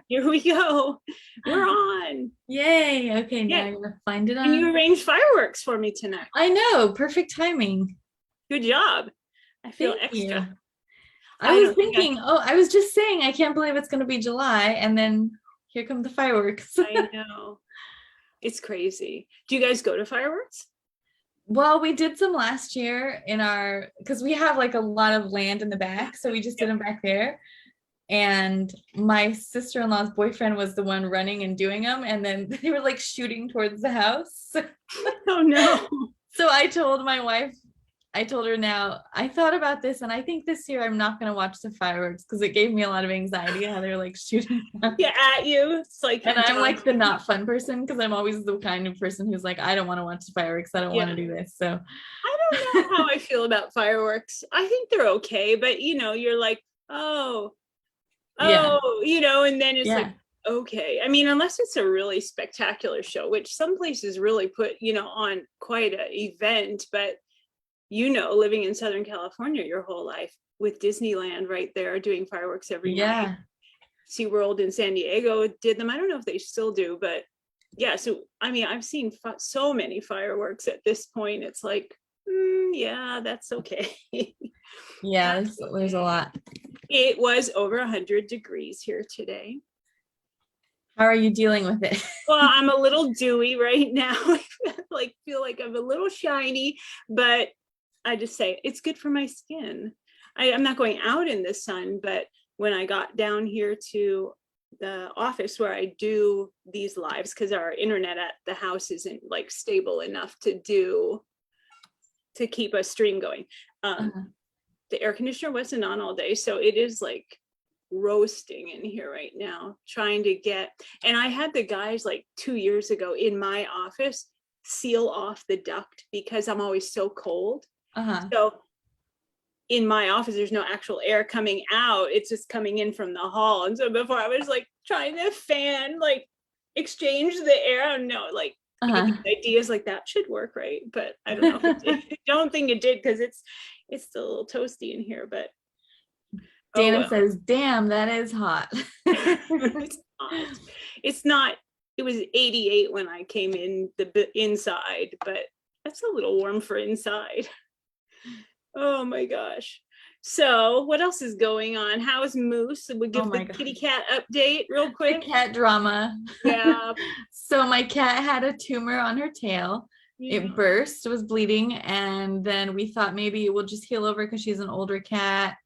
Here we go. We're on. Yay. Okay, now Yeah. I'm gonna find it And you on. arranged fireworks for me tonight. I know, perfect timing. Good job. I feel Thank you. extra. I I was don't think thinking, oh, I was just saying, I can't believe it's gonna be July, and then here come the fireworks. I know. It's crazy. Do you guys go to fireworks? Well, we did some last year in our, because we have like a lot of land in the back, so we just did Yep. them back there. And my sister-in-law's boyfriend was the one running and doing them, and then they were like shooting towards the house. Oh no. So I told my wife, I told her now, I thought about this and I think this year I'm not going to watch the fireworks because it gave me a lot of anxiety how they're like shooting. Yeah, at you. It's like And I'm like the daunting. not fun person because I'm always the kind of person who's like, I don't want to watch the fireworks. I don't want Yeah. to do this. So I don't know how I feel about fireworks. I think they're okay, but you're like, oh, yeah, and then it's like, yeah, okay. I mean, unless it's a really spectacular show, which some places really put, on quite an event, but living in Southern California your whole life with Disneyland right there doing fireworks every night. yeah. SeaWorld in San Diego did them. I don't know if they still do, but yeah. So, I mean, I've seen so many fireworks at this point. It's like, yeah, that's okay. Yeah, That's there's a okay. lot. It was over 100 degrees here today. How are you dealing with it? Well, I'm a little dewy right now. I feel like I'm a little shiny, but I just say it's good for my skin. I'm not going out in the sun, but when I got down here to the office where I do these lives, because our internet at the house isn't like stable enough to keep a stream going. Uh-huh. The air conditioner wasn't on all day, so it is like roasting in here right now, trying to get, and I had the guys like 2 years ago in my office seal off the duct because I'm always so cold. Uh-huh. So in my office, there's no actual air coming out. It's just coming in from the hall. And so before I was like trying to fan, like exchange the air. I don't know, like Uh-huh. ideas like that should work, right? But I don't know if it did. I don't think it did because it's still a little toasty in here, but oh Dana well. says, damn, that is hot. It's not. It's not. It was 88 when I came in the inside, but that's a little warm for inside. Oh my gosh. So what else is going on? How is Moose? We'll Oh give my the God. kitty cat update real The quick. cat drama. Yeah. So my cat had a tumor on her tail. Yeah. It burst, was bleeding, and then we thought maybe it will just heal over because she's an older cat.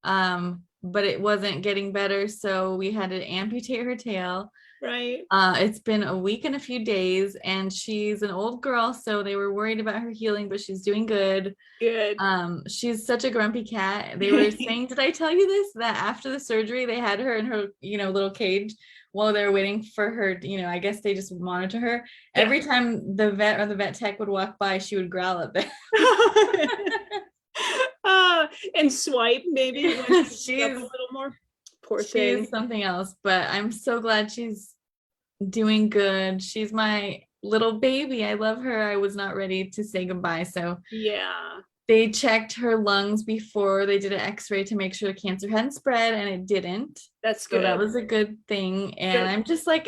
But it wasn't getting better, so we had to amputate her tail. Right. It's been a week and a few days, and she's an old girl, so they were worried about her healing, but she's doing good. Good. She's such a grumpy cat. They were saying, did I tell you this? That after the surgery, they had her in her, little cage while they were waiting for her, I guess they just monitor her. Yeah. Every time the vet or the vet tech would walk by, she would growl at them. And swipe maybe when she's up a little more. Poor thing. She's something else, but I'm so glad she's doing good. She's my little baby. I love her. I was not ready to say goodbye. So Yeah. they checked her lungs before they did an x-ray to make sure the cancer hadn't spread, and it didn't. That's So good. that was a good thing. And Good. I'm just like,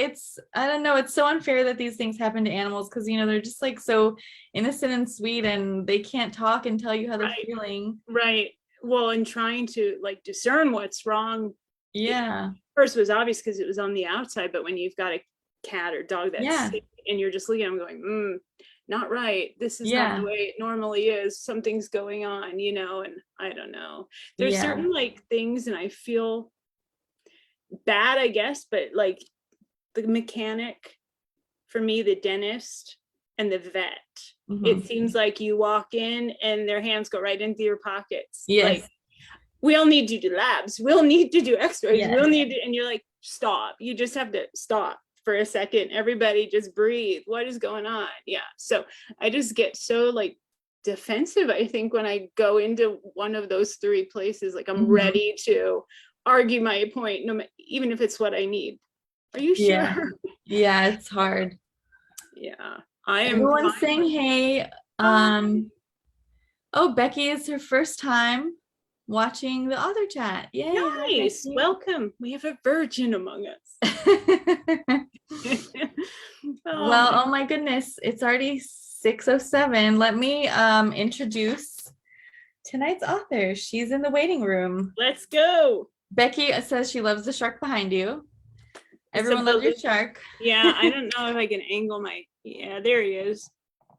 I don't know, it's so unfair that these things happen to animals because, they're just like so innocent and sweet and they can't talk and tell you how they're feeling. Right. Well, and trying to like discern what's wrong. Yeah. First was obvious because it was on the outside, but when you've got a cat or dog that's sick and you're just looking at them going, not right. This is not the way it normally is. Something's going on, and I don't know. There's certain like things, and I feel bad, I guess, but like the mechanic for me, the dentist and the vet, it seems like you walk in and their hands go right into your pockets. Yes. Like, we'll need to do labs. We'll need to do x-rays. We'll need to, and you're like, stop. You just have to stop for a second. Everybody just breathe. What is going on? Yeah. So I just get so like defensive, I think, when I go into one of those three places, like I'm ready to argue my point, even if it's what I need. Are you sure? Yeah, it's hard. Yeah. I am. Everyone's saying hey. Oh, Becky is her first time. watching the author chat. Yay. Nice. Welcome. We have a virgin among us. Well, oh my goodness. It's already 6:07. Let me introduce tonight's author. She's in the waiting room. Let's go. Becky says she loves the shark behind you. Everyone loves your shark. Yeah, I don't know if I can angle my, yeah, there he is.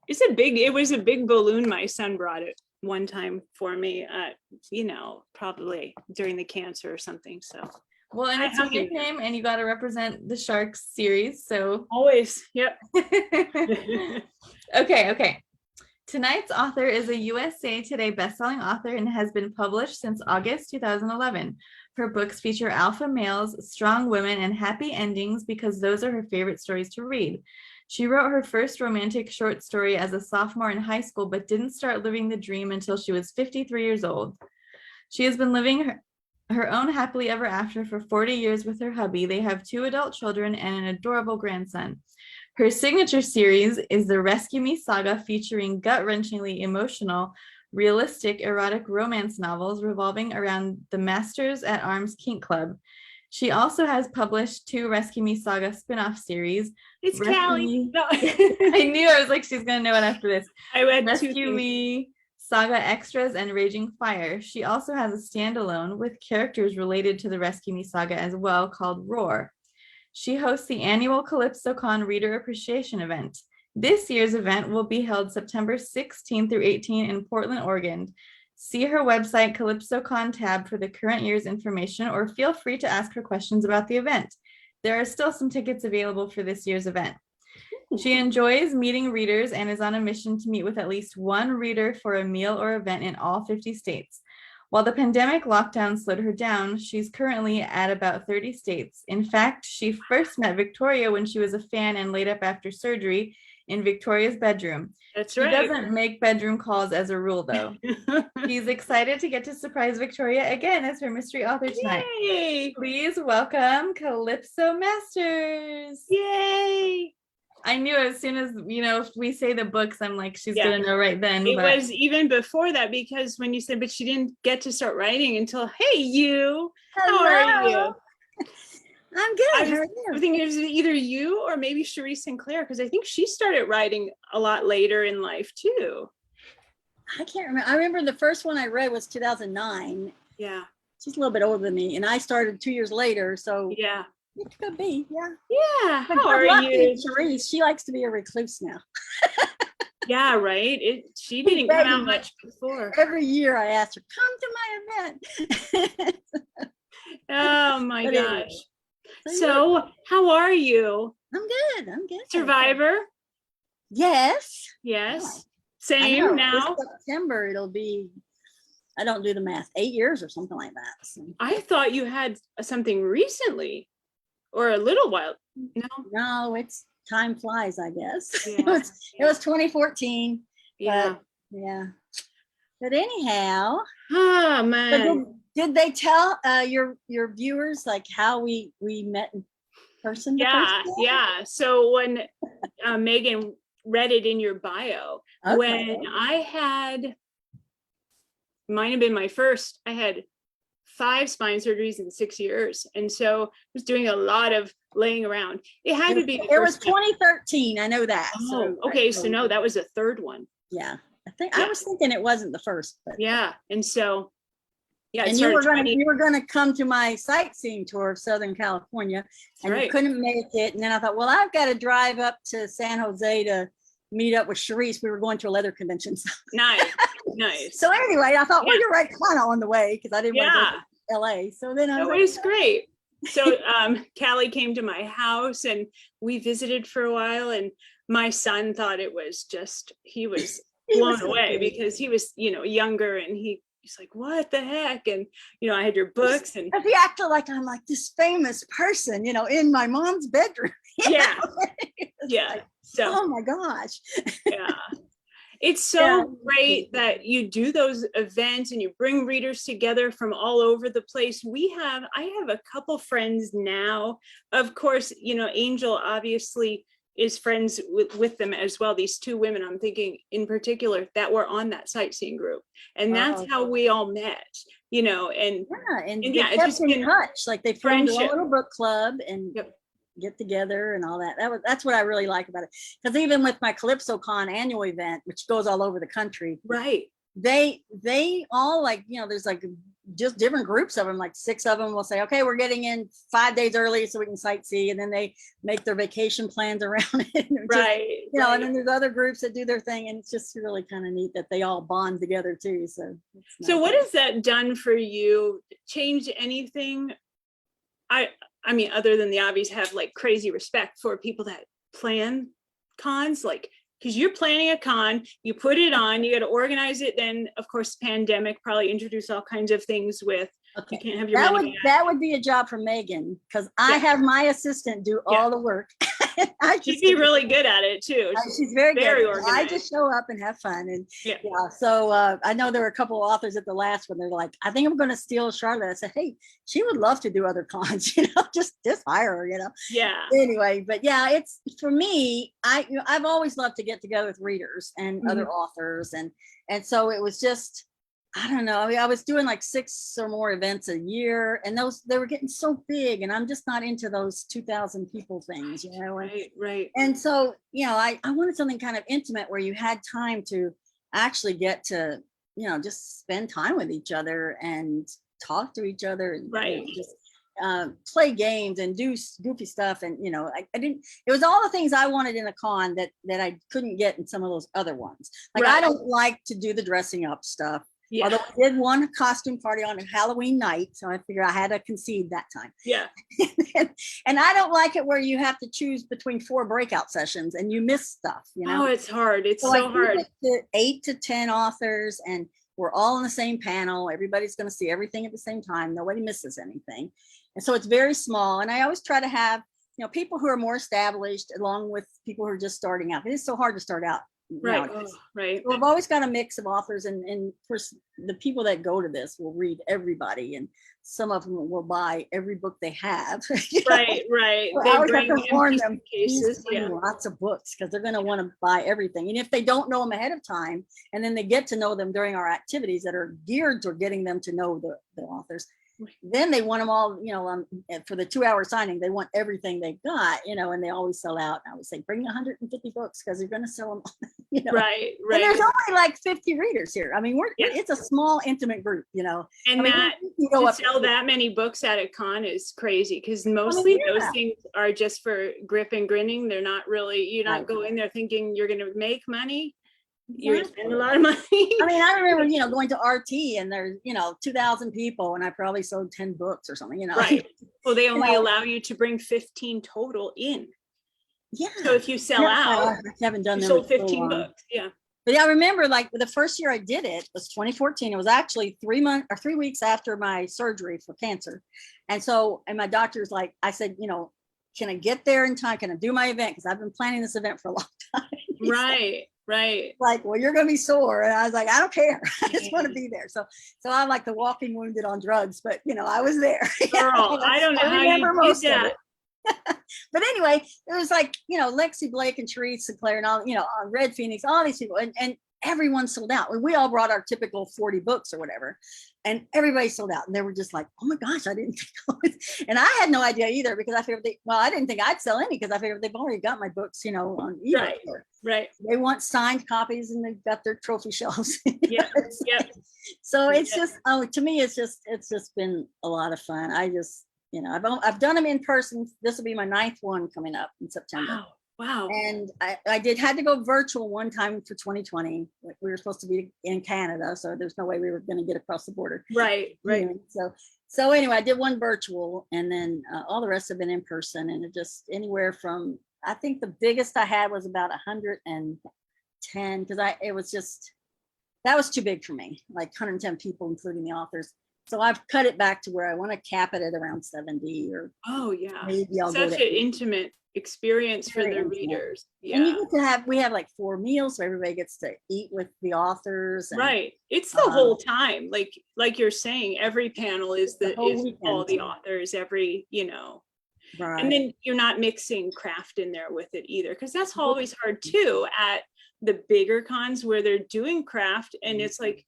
It was a big balloon. My son brought it one time for me, probably during the cancer or something. So, well, and it's your nickname, and you got to represent the Sharks series. So always, yep. Okay. Tonight's author is a USA Today bestselling author and has been published since August 2011. Her books feature alpha males, strong women, and happy endings because those are her favorite stories to read. She wrote her first romantic short story as a sophomore in high school, but didn't start living the dream until she was 53 years old. She has been living her own happily ever after for 40 years with her hubby. They have 2 adult children and an adorable grandson. Her signature series is the Rescue Me Saga, featuring gut-wrenchingly emotional, realistic, erotic romance novels revolving around the Masters at Arms Kink Club. She also has published 2 Rescue Me Saga spin-off series. It's Callie. No. I knew, I was like, she's going to know it after this. I read Rescue Me Saga Extras and Raging Fire. She also has a standalone with characters related to the Rescue Me Saga as well, called Roar. She hosts the annual KallypsoCon Reader Appreciation event. This year's event will be held September 16 through 18 in Portland, Oregon. See her website, KallypsoCon tab, for the current year's information, or feel free to ask her questions about the event. There are still some tickets available for this year's event. She enjoys meeting readers and is on a mission to meet with at least one reader for a meal or event in all 50 states. While the pandemic lockdown slowed her down, she's currently at about 30 states. In fact, she first met Victoria when she was a fan and laid up after surgery in Victoria's bedroom. That's right. She doesn't make bedroom calls as a rule, though. She's excited to get to surprise Victoria again as her mystery author tonight. Yay! Please welcome Kallypso Masters. Yay! I knew as soon as, if we say the books, I'm like, she's going to know right then. It was even before that, because when you said, but she didn't get to start writing until, hey, you. Hello. How are you? I'm good. How are you? I think it was either you or maybe Cherie Sinclair, because I think she started writing a lot later in life too. I can't remember. I remember the first one I read was 2009. Yeah. She's a little bit older than me, and I started 2 years later. So yeah. It could be, yeah. Yeah. How are you? Cherie, she likes to be a recluse now. Yeah, right. She didn't come out much before. Every year I asked her, come to my event. Oh my gosh. So how are you? I'm good. Survivor? Yes. Yes. Yeah. Same now. This September it'll be, I don't do the math, 8 years or something like that. So. I thought you had something recently or a little while. No, it's time flies, I guess. Yeah. It was 2014. Yeah. But anyhow. Oh man. Did they tell your viewers like how we met in person? Yeah. So when Megan read it in your bio, when mine had been my first, I had 5 spine surgeries in 6 years, and so I was doing a lot of laying around. It had to be. It was 2013. I know that. Oh, okay. So no, that was the third one. Yeah, I was thinking it wasn't the first. But. Yeah, and so. Yeah, and you were going to come to my sightseeing tour of Southern California, and you couldn't make it. And then I thought, well, I've got to drive up to San Jose to meet up with Charisse. We were going to a leather convention. Nice. So anyway, I thought, well, you're right, kind of on the way, because I didn't want to go to LA. So then it was great. So Callie came to my house and we visited for a while, and my son thought it was just, he was blown away because he was, younger, and he's like, what the heck? And, I had your books, and he acted like I'm like this famous person, in my mom's bedroom. Yeah. Like, so, oh my gosh. Yeah. It's so great that you do those events and you bring readers together from all over the place. I have a couple friends now. Of course, Angel obviously is friends with them as well. These 2 women, I'm thinking in particular, that were on that sightseeing group. And that's how we all met. you know, and and yeah, they it's kept just in been touch. Like they formed a friendship. little book club and get together and all that. That's what I really like about it. Because even with my Kallypso Con annual event, which goes all over the country, right? They all, like, you know, there's like just different groups of them, like 6 of them will say, okay, we're getting in 5 days early so we can sightsee, and then they make their vacation plans around it. Right. You know, and then there's other groups that do their thing, and it's just really kind of neat that they all bond together too. So what has that done for you? Changed anything? I mean, other than the obvious, have like crazy respect for people that plan cons, like, because you're planning a con, you put it on, you got to organize it. Then, of course, pandemic probably introduced all kinds of things with, you can't have your that would be a job for Megan, because I have my assistant do all the work. She'd be really good at it too. She's very good. Organized. I just show up and have fun. And so I know there were a couple of authors at the last one. They're like, I think I'm going to steal Charlotte. I said, hey, she would love to do other cons, you know, just hire her, you know. Yeah. Anyway, but yeah, it's for me, I've always loved to get together with readers and other authors. And so it was just, I don't know. I mean, I was doing like 6 or more events a year, and they were getting so big, and I'm just not into those 2,000 people things, you know. Right. And so, you know, I wanted something kind of intimate where you had time to actually get to, you know, just spend time with each other and talk to each other, and you know, just play games and do goofy stuff. And you know, I didn't, it was all the things I wanted in a con that I couldn't get in some of those other ones. Like I don't like to do the dressing up stuff. Yeah. Although I did one costume party on a Halloween night, so I figured I had to concede that time. Yeah. And I don't like it where you have to choose between 4 breakout sessions and you miss stuff, you know. Oh, it's hard. It's so hard. 8 to 10 authors, and we're all on the same panel. Everybody's going to see everything at the same time. Nobody misses anything. And so it's very small. And I always try to have, you know, people who are more established along with people who are just starting out. It's so hard to start out. Right. Right. We've always got a mix of authors, and of course the people that go to this will read everybody, and some of them will buy every book they have. Right. So I always have to warn them, cases, lots of books, because they're going to want to buy everything. And if they don't know them ahead of time, and then they get to know them during our activities that are geared toward getting them to know the authors, then they want them all, you know, for the 2-hour signing, they want everything they got, you know, and they always sell out. And I would say, bring 150 books, because you're going to sell them, you know. Right. And there's only like 50 readers here. I mean, it's a small, intimate group, you know. And to sell that many books at a con is crazy, because mostly those things are just for grip and grinning. They're not really, you're not going there thinking you're going to make money. You're spending a lot of money. I mean, I remember, you know, going to RT, and there's, you know, 2,000 people, and I probably sold 10 books or something, you know. Right. Well, they only allow you to bring 15 total in. Yeah. So if you sell out, I haven't done you sold 15 books. Yeah. But yeah, I remember like the first year I did it was 2014. It was actually 3 weeks after my surgery for cancer. And so, and my doctor's like, I said, you know, can I get there in time? Can I do my event? Because I've been planning this event for a long time. Right. Right. Like, well, you're going to be sore. And I was like, I don't care. I just want to be there. So I'm like the walking wounded on drugs, but you know, I was there. Girl, I don't know how you did that. But anyway, it was like, you know, Lexi Blake and Therese Sinclair and all, you know, Red Phoenix, all these people, and everyone sold out. We all brought our typical 40 books or whatever, and everybody sold out. And they were just like, oh my gosh, I didn't think and I had no idea either, because I figured I didn't think I'd sell any, because I figured they've already got my books, you know, on eBay. Right. They want signed copies, and they've got their trophy shelves. Yep. So it's just, to me, it's just been a lot of fun. I just, you know, I've done them in person. This will be my 9th one coming up in September. Wow. And I had to go virtual one time for 2020. We were supposed to be in Canada, so there's no way we were going to get across the border. Right. So anyway, I did one virtual, and then all the rest have been in person, and it just anywhere from, I think the biggest I had was about 110, because that was too big for me, like 110 people, including the authors. So I've cut it back to where I want to cap it at around 70 or. Oh yeah. Maybe I'll Such an intimate experience for the readers. Yeah. And you get to we have like 4 meals, so everybody gets to eat with the authors. And, right. It's the whole time. Like you're saying, every panel is all the authors, every, you know. Right. And then you're not mixing craft in there with it either, because that's always hard too at the bigger cons where they're doing craft, and it's like,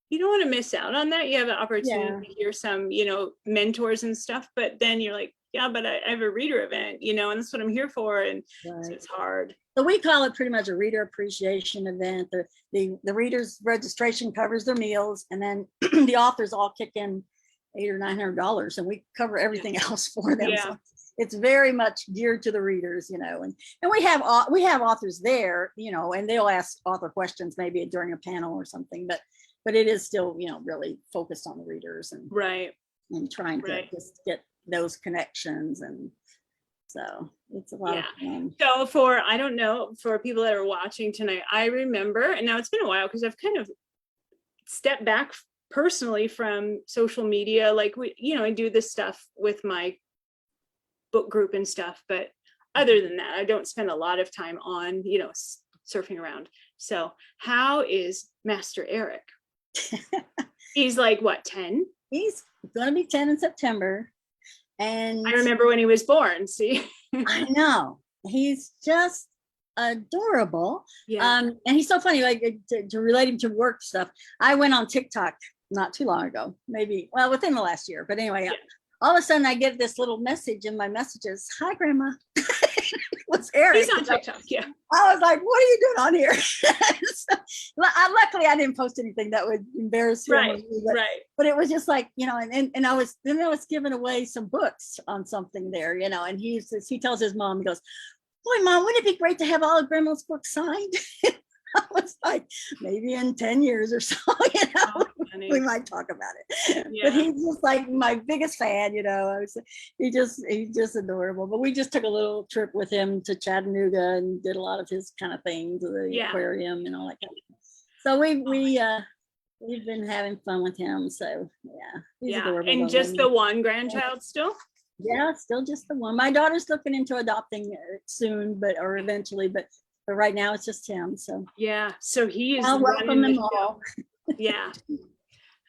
you don't want to miss out on that. You have an opportunity to hear some, mentors and stuff, but then you're like, yeah, but I have a reader event, and that's what I'm here for. And so it's hard. So we call it pretty much a reader appreciation event. The readers registration covers their meals, and then the authors all kick in $800 or $900, and we cover everything else for them. Yeah. So it's very much geared to the readers, and we have authors there, and they'll ask author questions maybe during a panel or something, but it is still, really focused on the readers and and trying to just get those connections. And so it's a lot of fun. So I don't know, for people that are watching tonight, I remember, and now it's been a while because I've kind of stepped back personally from social media. Like I do this stuff with my book group and stuff, but other than that, I don't spend a lot of time on, surfing around. So how is Master Eric? He's like, what, 10? He's going to be 10 in September. And I remember when he was born. See, I know, he's just adorable. Yeah. And he's so funny, like to relate him to work stuff. I went on TikTok not too long ago, maybe, within the last year. But anyway, all of a sudden I get this little message in my messages. Hi, Grandma. What's Eric? He's on TikTok. Yeah. I was like, what are you doing on here? So, luckily I didn't post anything that would embarrass him. Right. But it was just like, and I was giving away some books on something there, and he tells his mom, he goes, boy, Mom, wouldn't it be great to have all of Grandma's books signed? I was like, maybe in 10 years or so, we might talk about it. Yeah. But he's just like my biggest fan, he's just adorable. But we just took a little trip with him to Chattanooga and did a lot of his kind of things, the aquarium and all that kind of stuff. So we've been having fun with him. So he's adorable. And just the one grandchild still? Yeah, still just the one. My daughter's looking into adopting soon, or eventually, but right now it's just him. So so he is. I'll welcome them all. Yeah.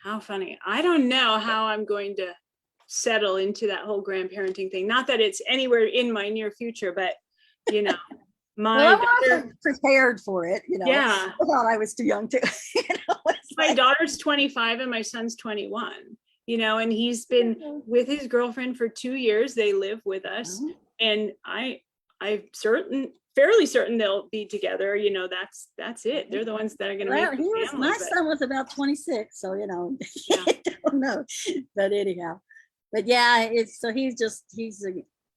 How funny. I don't know how I'm going to settle into that whole grandparenting thing. Not that it's anywhere in my near future, but I wasn't prepared for it. I thought I was too young to. My daughter's 25 and my son's 21. And he's been with his girlfriend for 2 years. They live with us, and I'm fairly certain they'll be together. That's it. They're the ones that are going to make the family. My son was about 26, so I don't know. But anyhow, but he's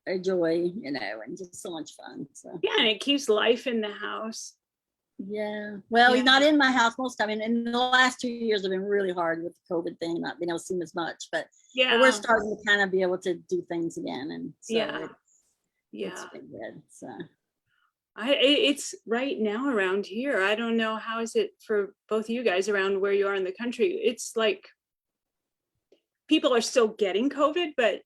a joy, and just so much fun. So and it keeps life in the house. Yeah. Well, he's not in my house most of the time. And in the last 2 years have been really hard with the COVID thing, not being able to see him as much. But we're starting to kind of be able to do things again. And so it's been good. So it's right now around here. I don't know, how is it for both of you guys around where you are in the country? It's like people are still getting COVID, but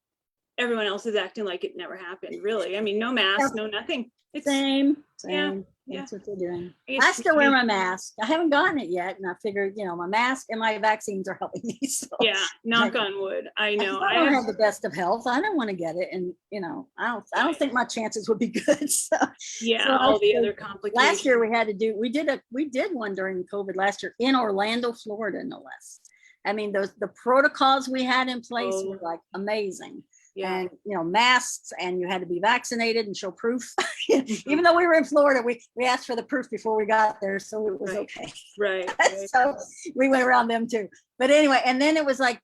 everyone else is acting like it never happened, really. I mean, no mask, no nothing. It's same. That's what they're doing. I still wear my mask. I haven't gotten it yet, and I figured, my mask and my vaccines are helping me. So knock on wood. I know. I don't have the best of health. I don't want to get it, and I don't think my chances would be good. So all the other complications. Last year we did one during COVID last year in Orlando, Florida, no less. I mean, the protocols we had in place were like amazing. And masks, and you had to be vaccinated and show proof. Even though we were in Florida, we asked for the proof before we got there, so it was okay. Right. So we went around them too. But anyway, and then it was like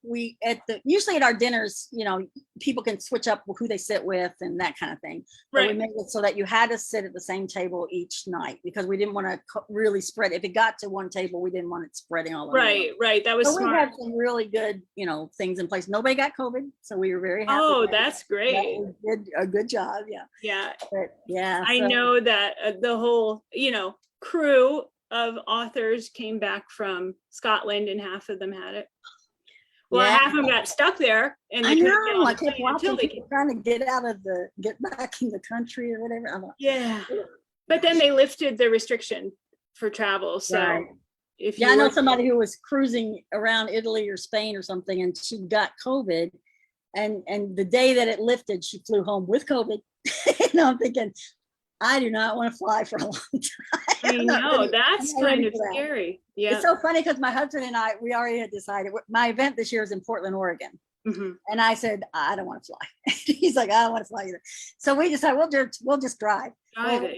usually at our dinners, people can switch up who they sit with and that kind of thing. Right. But we made it so that you had to sit at the same table each night, because we didn't want to really spread. If it got to one table, we didn't want it spreading all over. Right. That was smart. We had some really good, things in place. Nobody got COVID, so we were very happy. Oh, that's great. We did a good job. Yeah. But I know that the whole, crew of authors came back from Scotland, and half of them had it. Well, half of them got stuck there, and I know. I kept watching people trying to get back in the country or whatever. But then they lifted the restriction for travel. So I know somebody who was cruising around Italy or Spain or something, and she got COVID, and the day that it lifted, she flew home with COVID. I'm thinking, I do not want to fly for a long time. I know, that's kind of scary. Yeah. It's so funny because my husband and I, we already had decided my event this year is in Portland, Oregon. Mm-hmm. And I said, I don't want to fly. He's like, I don't want to fly either. So we decided we'll just drive.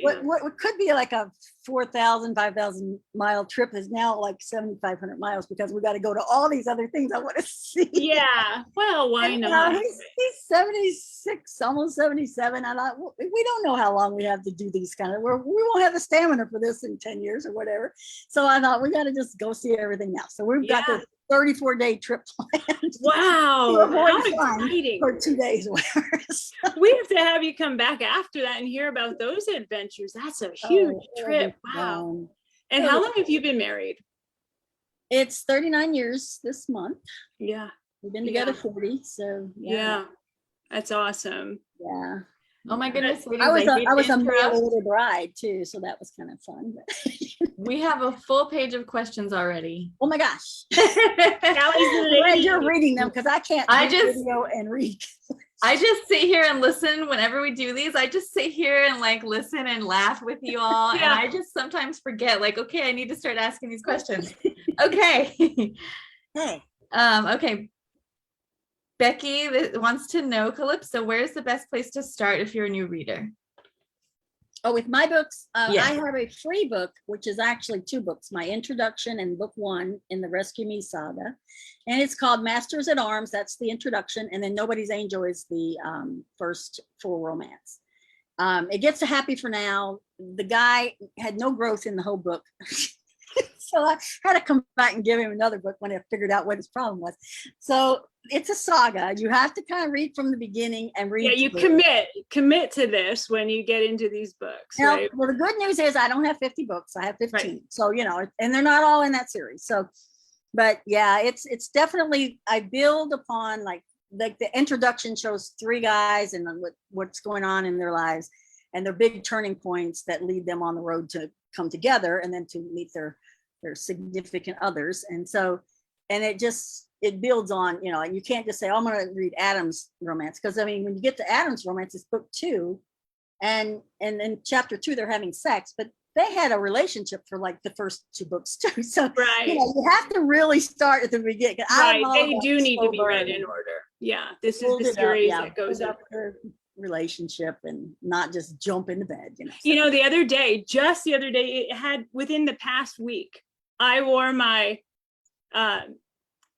What could be like a 4,000, 5,000 mile trip is now like 7,500 miles because we got to go to all these other things I want to see. Yeah. Well, why not? He's 76, almost 77. I thought, we don't know how long we have to do these kind of, we won't have the stamina for this in 10 years or whatever. So I thought we got to just go see everything now. So we've got this 34-day trip planned. Wow. How exciting. For 2 days. We have to have you come back after that and hear about those adventures. That's a huge trip. Wow. And how long have you been married? It's 39 years this month. Yeah. We've been together 40. So yeah. That's awesome. Yeah. Oh my goodness. I was a little bride too, so that was kind of fun. We have a full page of questions already. Oh my gosh. Glad you're reading them because I can't video and read. I just sit here and listen whenever we do these. I just sit here and like listen and laugh with you all. And I just sometimes forget, like, okay, I need to start asking these questions. Okay. Hey. Okay. Becky wants to know, Kallypso, where's the best place to start if you're a new reader? Oh, with my books, I have a free book, which is actually 2 books, my introduction and book 1 in the Rescue Me saga. And it's called Masters at Arms. That's the introduction. And then Nobody's Angel is the first full romance. It gets to Happy for Now. The guy had no growth in the whole book. So I had to come back and give him another book when I figured out what his problem was. So it's a saga. You have to kind of read from the beginning and read. Yeah, you commit to this when you get into these books. Now, right? Well, the good news is I don't have 50 books. I have 15. Right. So, and they're not all in that series. So, but yeah, it's definitely, I build upon like the introduction shows 3 guys and what's going on in their lives and their big turning points that lead them on the road to come together and then to meet their significant others. And so, and it builds on, you can't just say, oh, I'm going to read Adam's romance. Because I mean, when you get to Adam's romance, it's book 2. And in chapter 2, they're having sex, but they had a relationship for like the first 2 books too. So you have to really start at the beginning. Right, they do need to be read in order. Yeah, this is the series that goes up their relationship and not just jump into bed. So. The other day, it had within the past week, I wore my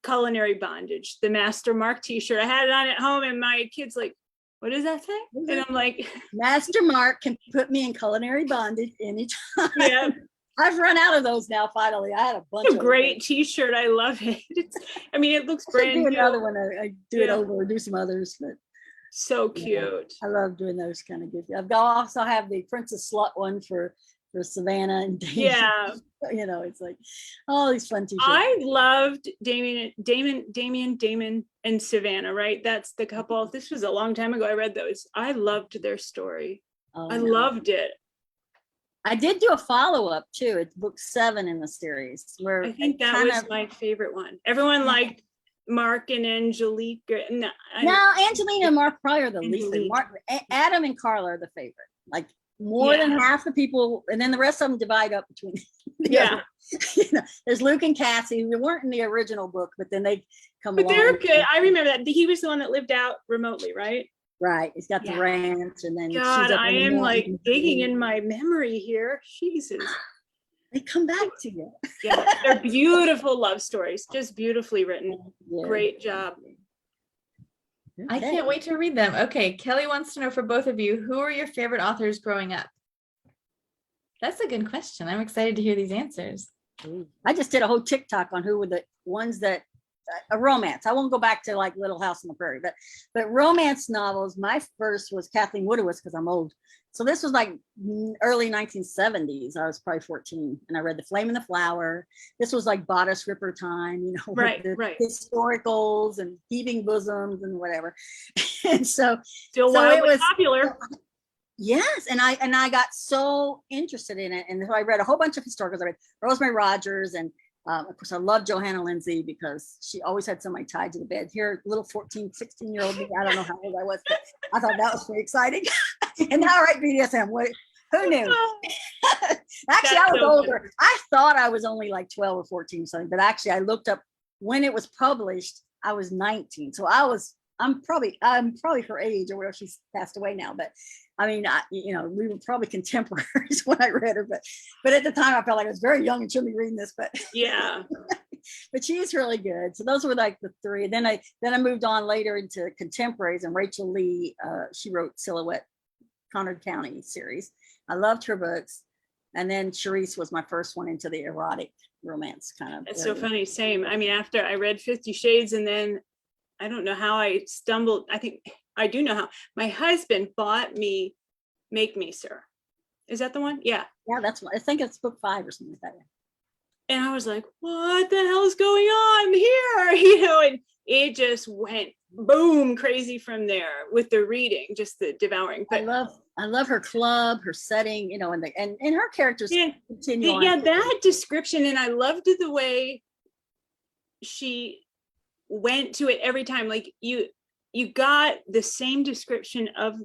culinary bondage, the Master Mark t-shirt. I had it on at home and my kid's like, what does that say? And I'm like, Master Mark can put me in culinary bondage anytime. Yeah. I've run out of those now. Finally, I had a bunch. It's a great t-shirt. I love it. It looks brand new. Another one. I do it over or do some others, but so cute. I love doing those kind of good. I've also have the Princess Slut one for Savannah and Damon. Yeah. It's like all these fun t-shirts. I loved Damon and Savannah, right? That's the couple. This was a long time ago. I read those. I loved their story. I loved it. I did do a follow-up too. It's book 7 in the series where I think that was my favorite one. Everyone liked Mark and Angelique. No, Angelina and Mark probably are the least. Adam and Carla are the favorite. Like more than half the people, and then the rest of them divide up between. There's Luke and Cassie who weren't in the original book, but then they come along. But they're good. I remember that he was the one that lived out remotely, right? Right. He's got the ranch, and then God, I am like digging in my memory here. Jesus. They come back to you. Yeah, they're beautiful love stories, just beautifully written. Yeah. Great job. I can't wait to read them. Okay, Kelly wants to know for both of you, who are your favorite authors growing up? That's a good question. I'm excited to hear these answers. I just did a whole TikTok on who were the ones that a romance. I won't go back to like Little House on the Prairie, but romance novels. My first was Kathleen Woodiwiss because I'm old. So this was like early 1970s. I was probably 14, and I read The Flame and the Flower. This was like bodice ripper time, right. Historicals and heaving bosoms and whatever. And so it was popular. Yes, and I got so interested in it, and so I read a whole bunch of historicals. I read Rosemary Rogers, and of course, I love Johanna Lindsay because she always had somebody tied to the bed. Here, little 14, 16-year-old me, I don't know how old I was, but I thought that was pretty exciting. And now I write BDSM. Who knew? Actually, I was older. I thought I was only like 12 or 14 or something, but actually I looked up when it was published, I was 19. So I'm probably her age, or whatever. She's passed away now, but I mean, we were probably contemporaries when I read her, but at the time I felt like I was very young and shouldn't be reading this, but yeah. But she's really good. So those were like the three. Then I moved on later into contemporaries, and Rachel Lee, she wrote Silhouette Conard County series. I loved her books. And then Charisse was my first one into the erotic romance kind of. It's so funny. Same. I mean, after I read 50 Shades, and then I don't know how I stumbled. I think I do know how. My husband bought me Make Me Sir. Is that the one? Yeah. Yeah, that's what I think it's book 5 or something like that. And I was like, what the hell is going on here? And it just went boom crazy from there with the reading, just the devouring. But I love her club, her setting, and her characters continue on. Yeah, that description. And I loved the way she went to it every time. Like you got the same description of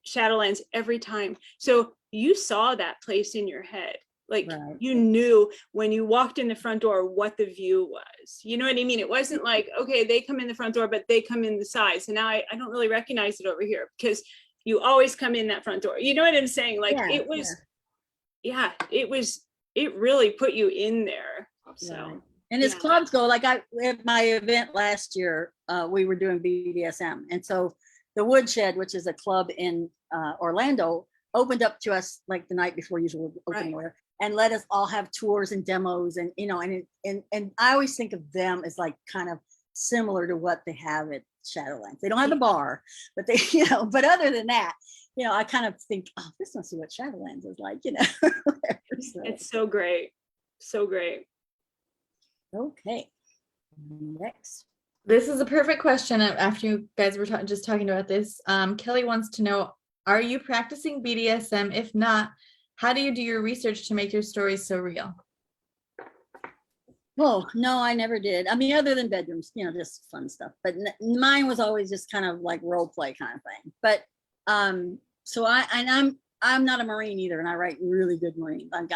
Shadowlands every time. So you saw that place in your head. Like right. You knew when you walked in the front door what the view was. You know what I mean? It wasn't like, okay, they come in the front door, but they come in the side. So now I don't really recognize it over here because you always come in that front door. You know what I'm saying? Like it was, it really put you in there. So. Right. And as clubs go, like at my event last year, we were doing BDSM. And so the Woodshed, which is a club in Orlando, opened up to us like the night before usual opening right. And let us all have tours and demos, and and I always think of them as like kind of similar to what they have at Shadowlands. They don't have the bar, but they, but other than that, I kind of think, oh, this must be what Shadowlands is like, So. It's so great. So great. Okay. Next. This is a perfect question after you guys were just talking about this. Kelly wants to know, are you practicing BDSM? If not, how do you do your research to make your stories so real? Oh, no, I never did. I mean, other than bedrooms, just fun stuff. But mine was always just kind of like role play kind of thing. But so I'm not a Marine either, and I write really good Marine. Like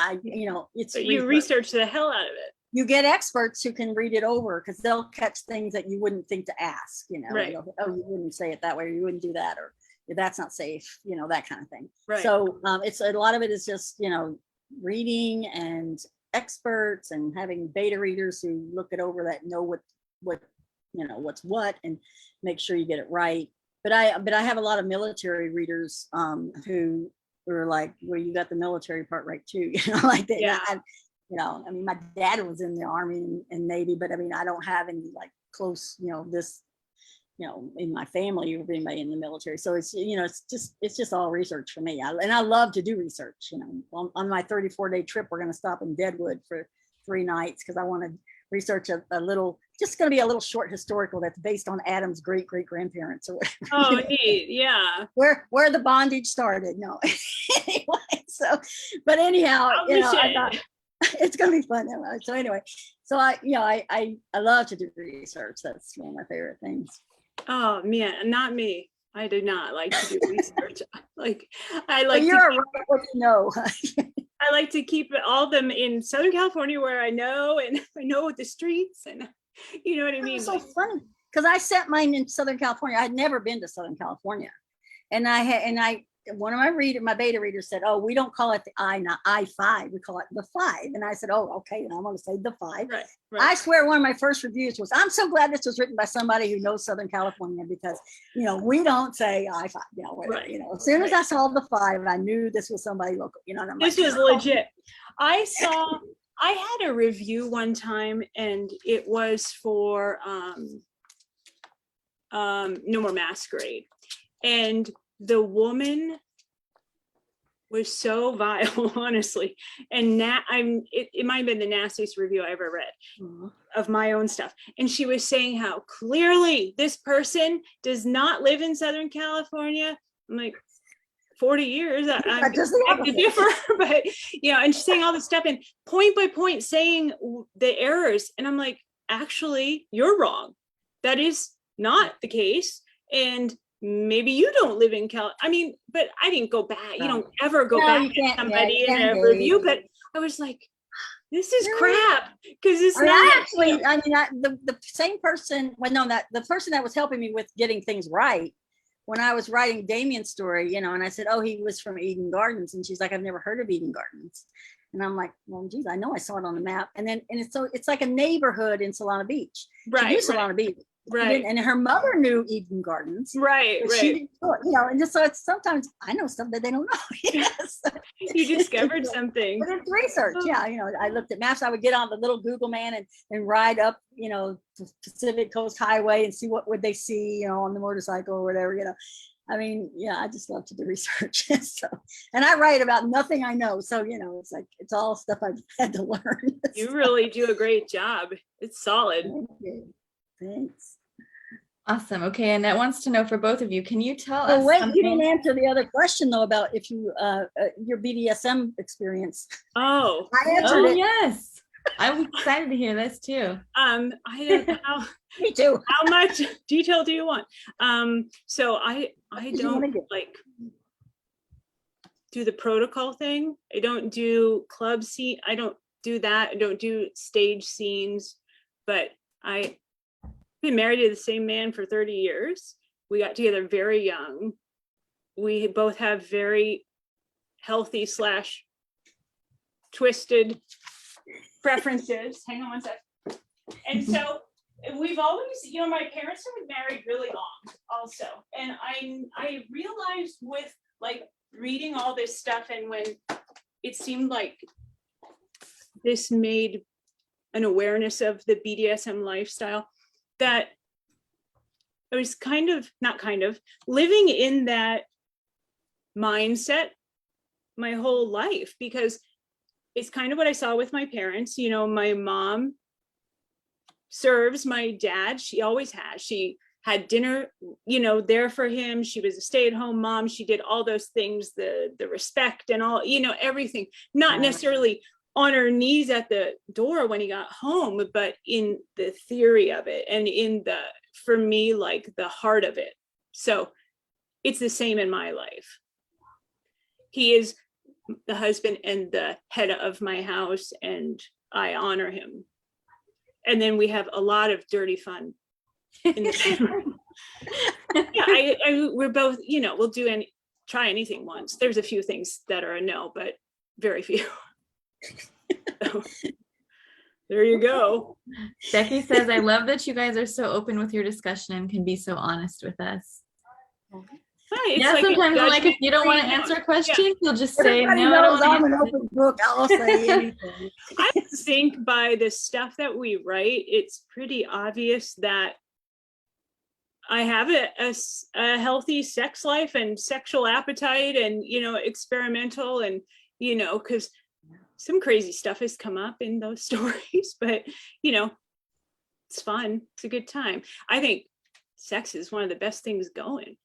it's. But you research the hell out of it. You get experts who can read it over because they'll catch things that you wouldn't think to ask. Right. Oh, you wouldn't say it that way, or you wouldn't do that, or that's not safe, that kind of thing. Right. So it's a lot of it is just, reading and experts and having beta readers who look it over that know what what's what and make sure you get it right. But I have a lot of military readers who are like, well, you got the military part right too, like that. Yeah. I mean, my dad was in the Army and Navy, but I mean, I don't have any like close, this in my family or anybody in the military. So it's, it's just all research for me. And I love to do research, on my 34-day trip, we're going to stop in Deadwood for 3 nights because I want to research a little, just going to be a little short historical that's based on Adam's great-great-grandparents or whatever. Oh, neat. Yeah. Where the bondage started. No. Anyway, but anyhow, I thought it's going to be fun. So anyway, so I love to do research. That's one of my favorite things. Oh man, not me. I do not like to do research. I like you're right what you know. I like to keep all of them in Southern California where I know, and I know the streets, and you know what I mean. It's so funny because I set mine in Southern California. I'd never been to Southern California, and one of my beta readers said, "Oh, we don't call it the I5, we call it the 5." And I said, "Oh, okay." And I want to say the 5. Right. I swear, one of my first reviews was, "I'm so glad this was written by somebody who knows Southern California because, we don't say I5, whatever, right. As soon as I saw the 5, I knew this was somebody local, and I'm this was legit. I had a review one time, and it was for No More Masquerade, and the woman was so vile, honestly. And it might have been the nastiest review I ever read of my own stuff. And she was saying how clearly this person does not live in Southern California. I'm like, 40 years, I beg to differ, but and she's saying all this stuff and point by point saying the errors. And I'm like, actually, you're wrong. That is not the case. And maybe you don't live in Cal. I mean, but I didn't go back. You don't ever go back to somebody in a review. But I was like, this is crap, because it's not. The same person. Well, no, that the person that was helping me with getting things right when I was writing Damien's story, and I said, oh, he was from Eden Gardens, and she's like, I've never heard of Eden Gardens. And I'm like, well, geez, I know I saw it on the map. And it's like a neighborhood in Solana Beach. Right. She knew Solana Beach. Right. And her mother knew Eden Gardens. Right. Right. She didn't know it, and just so it's sometimes I know stuff that they don't know. Yes. You discovered something. But it's research. Oh. Yeah. I looked at maps. I would get on the little Google man and ride up, the Pacific Coast Highway and see what would they see, on the motorcycle or whatever, I mean, yeah, I just love to do research. So, and I write about nothing I know. So, it's like, it's all stuff I've had to learn. You really do a great job. It's solid. Thank you. Thanks. Awesome. Okay. Annette wants to know for both of you, can you tell us something? You didn't answer the other question though, about if you, your BDSM experience. Oh. I answered it. Yes. I'm excited to hear this too. I don't know. Me too. How much detail do you want? So I don't do the protocol thing. I don't do club scene. I don't do that. I don't do stage scenes, but I've been married to the same man for 30 years. We got together very young. We both have very healthy / twisted preferences. Hang on one sec. And so we've always, my parents have been married really long also. And I realized with reading all this stuff, and when it seemed like this made an awareness of the BDSM lifestyle, that I was living in that mindset my whole life, because it's kind of what I saw with my parents. My mom serves my dad. She always has. She had dinner, there for him. She was a stay-at-home mom. She did all those things, the respect and all, everything, not necessarily on her knees at the door when he got home, but in the theory of it and in for me, the heart of it. So it's the same in my life. He is the husband and the head of my house, and I honor him. And then we have a lot of dirty fun in the same room. Yeah, we're both, we'll try anything once. There's a few things that are a no, but very few. So, there you go. Becky says, I love that you guys are so open with your discussion and can be so honest with us. Sometimes if you don't want to answer a question, you'll just say, no, I'm an open book. I'll say anything. I think by the stuff that we write, it's pretty obvious that I have a healthy sex life and sexual appetite and, experimental and, because some crazy stuff has come up in those stories, but, it's fun. It's a good time. I think sex is one of the best things going.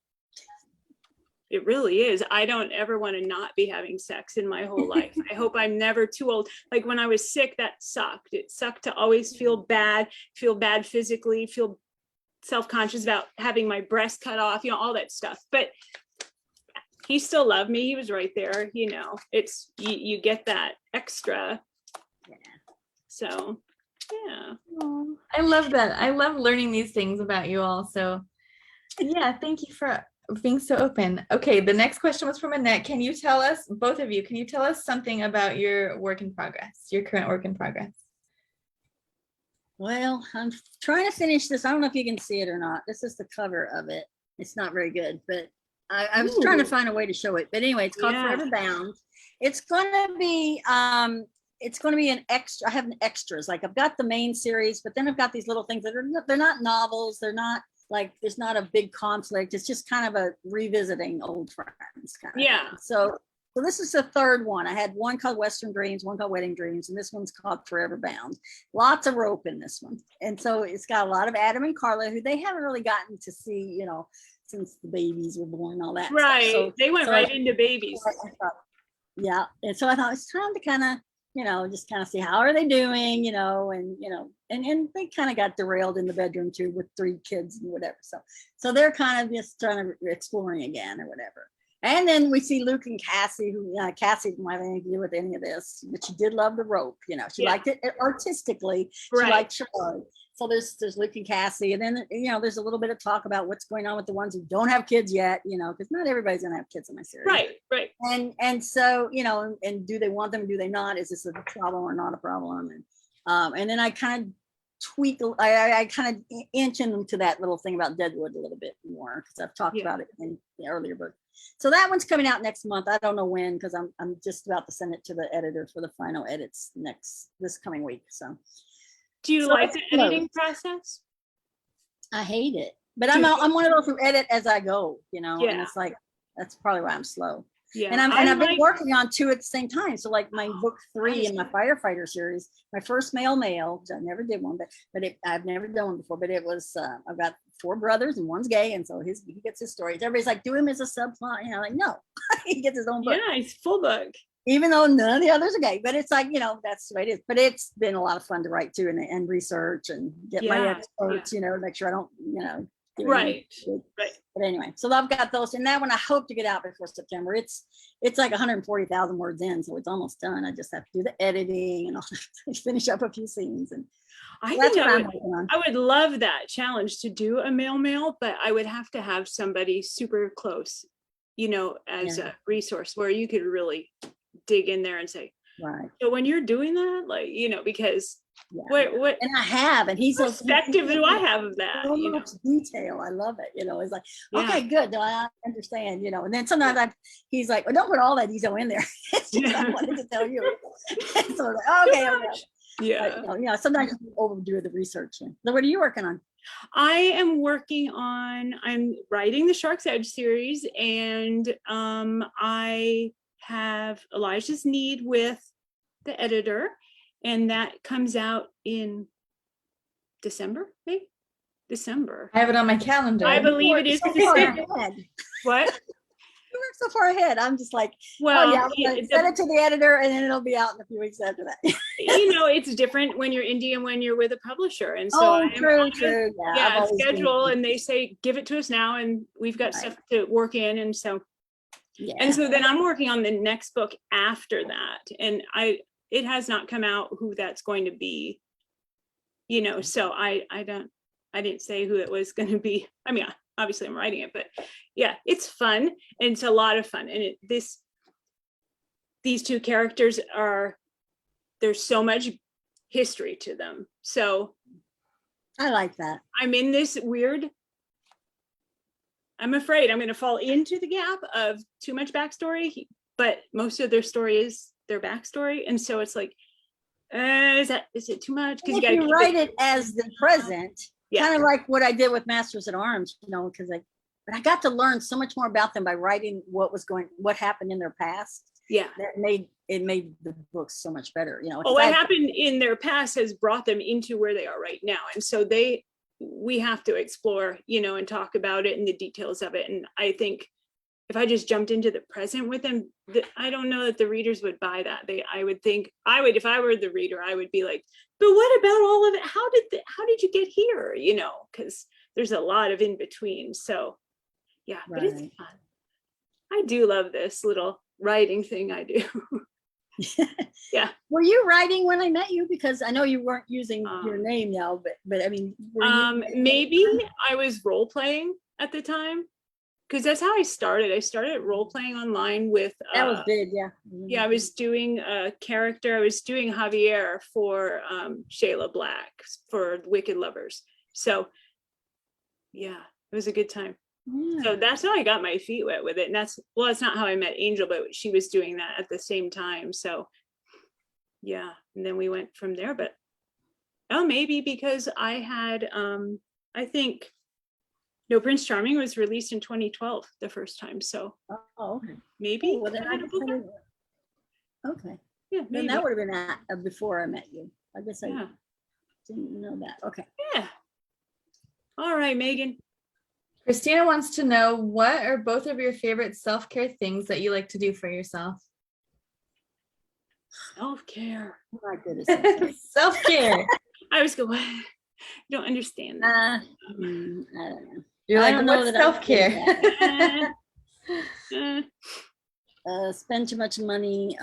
It really is. I don't ever want to not be having sex in my whole life. I hope I'm never too old. Like when I was sick, that sucked. It sucked to always feel bad physically, feel self-conscious about having my breast cut off, all that stuff. But he still loved me. He was right there. It's, you get that extra. Yeah. So, yeah. Oh, I love that. I love learning these things about you all. So yeah, thank you for being so open. Okay, the next question was from Annette. Can you tell us, both of you, something about your work in progress, your current work in progress? Well, I'm trying to finish this. I don't know if you can see it or not. This is the cover of it. It's not very good, but I was trying to find a way to show it. But anyway, it's called Forever Bound. It's going to be an extra. I have extras. Like I've got the main series, but then I've got these little things that they're not novels. They're not there's not a big conflict. It's just kind of a revisiting old friends kind of thing. So this is the third one. I had one called Western Dreams, one called Wedding Dreams, and this one's called Forever Bound. Lots of rope in this one. And so it's got a lot of Adam and Carla, who they haven't really gotten to see, since the babies were born, all that right stuff. They went right into babies. Yeah. And so I thought it's time to kind of just kind of see how are they doing, and they kind of got derailed in the bedroom too with 3 kids and whatever. So they're kind of just trying to exploring again or whatever. And then we see Luke and Cassie, who Cassie didn't have anything to do with any of this, but she did love the rope. She liked it artistically. She liked Charlotte. So there's Luke and Cassie, and then there's a little bit of talk about what's going on with the ones who don't have kids yet, because not everybody's gonna have kids in my series. Right. And so and do they want them? Do they not? Is this a problem or not a problem? And then I kind of tweak. I kind of inch into that little thing about Deadwood a little bit more because I've talked about it in the earlier book. So that one's coming out next month. I don't know when because I'm just about to send it to the editor for the final edits this coming week. So. Do you like the editing process? I hate it, but I'm one of those who edit as I go, and it's like that's probably why I'm slow. Yeah, and I've been working on 2 at the same time. So like my book 3 in my firefighter series, my first male, which I never did one, but I've never done one before. But it was I've got 4 brothers and one's gay, and so he gets his stories. Everybody's like, do him as a subplot, like no, he gets his own book. Yeah, it's full book. Even though none of the others are gay, but it's like, that's the way it is. But it's been a lot of fun to write too and research and get my experts, make sure I don't, Right. But anyway, so I've got those, and that one I hope to get out before September. It's like 140,000 words in, so it's almost done. I just have to do the editing and all finish up a few scenes, and that's what I'm working on. I would love that challenge to do a male, but I would have to have somebody super close, as a resource where you could really dig in there and say, right. So when you're doing that, because what and I have, and he's perspective do I have of that? So much detail. I love it. It's like, okay, good. No, I understand. And then sometimes he's like, well, don't put all that detail in there. It's just I wanted to tell you. So like, okay. Yeah. But, sometimes you overdo the research. So what are you working on? I'm writing the Shark's Edge series, and I have Elijah's Need with the editor, and that comes out in December, maybe? December. I have it on my calendar. I believe it is. What? You work so far ahead. I'm just like, well, send it to the editor, and then it'll be out in a few weeks after that. It's different when you're indie and when you're with a publisher, and so true. Schedule, and they say give it to us now, and we've got stuff to work in, and so. Yeah. And so then I'm working on the next book after that, and it has not come out who that's going to be, so I didn't say who it was going to be. I mean, obviously I'm writing it, but yeah, it's fun, and it's a lot of fun, and these 2 characters there's so much history to them, so I like that. I'm in this weird, I'm afraid I'm going to fall into the gap of too much backstory, but most of their story is their backstory. And so it's like, is it too much? Because you write it as the present, kind of like what I did with Masters at Arms, because but I got to learn so much more about them by writing what happened in their past. Yeah. That made the book so much better, what happened in their past has brought them into where they are right now. And so we have to explore, and talk about it and the details of it. And I think if I just jumped into the present with them, I don't know that the readers would buy that. If I were the reader, I would be like, but what about all of it? How did you get here? Because there's a lot of in between. So yeah, right. But it's fun. I do love this little writing thing I do. Yeah. Were you writing when I met you? Because I know you weren't using your name now, but I mean, maybe I was role playing at the time, because that's how I started. I started role playing online with. That was big, yeah. Yeah, I was doing a character. I was doing Javier for Shayla Black for Wicked Lovers. So, yeah, it was a good time. Yeah. So that's how I got my feet wet with it. And that's not how I met Angel, but she was doing that at the same time. So yeah. And then we went from there, but maybe because I had, I think, Prince Charming was released in 2012, the first time. So okay. Maybe. Well, then okay. Yeah. Maybe. Then that would have been before I met you. I guess I didn't know that. Okay. Yeah. All right, Megan. Christina wants to know, what are both of your favorite self-care things that you like to do for yourself? Self-care. Oh my goodness. Self-care. I was going, I don't understand that. I don't know. You're like, don't know what's that I'm good self-care? spend too much money.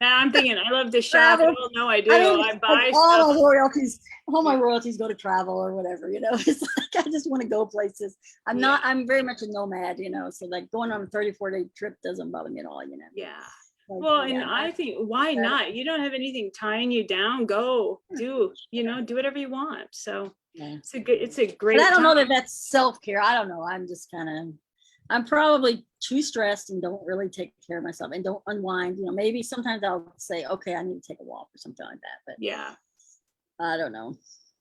I'm thinking I love to shop. Travel. Oh no, I do. I mean, I buy all stuff. my royalties, go to travel or whatever, you know. It's like I just want to go places. I'm very much a nomad, you know. So like going on a 34-day trip doesn't bother me at all, you know. Yeah. Like, Well, and I think, why not? You don't have anything tying you down. Go do whatever you want. So it's a great. But I don't know that that's self-care. I don't know. I'm probably too stressed and don't really take care of myself and don't unwind. You know, maybe sometimes I'll say, okay, I need to take a walk or something like that. But yeah, I don't know.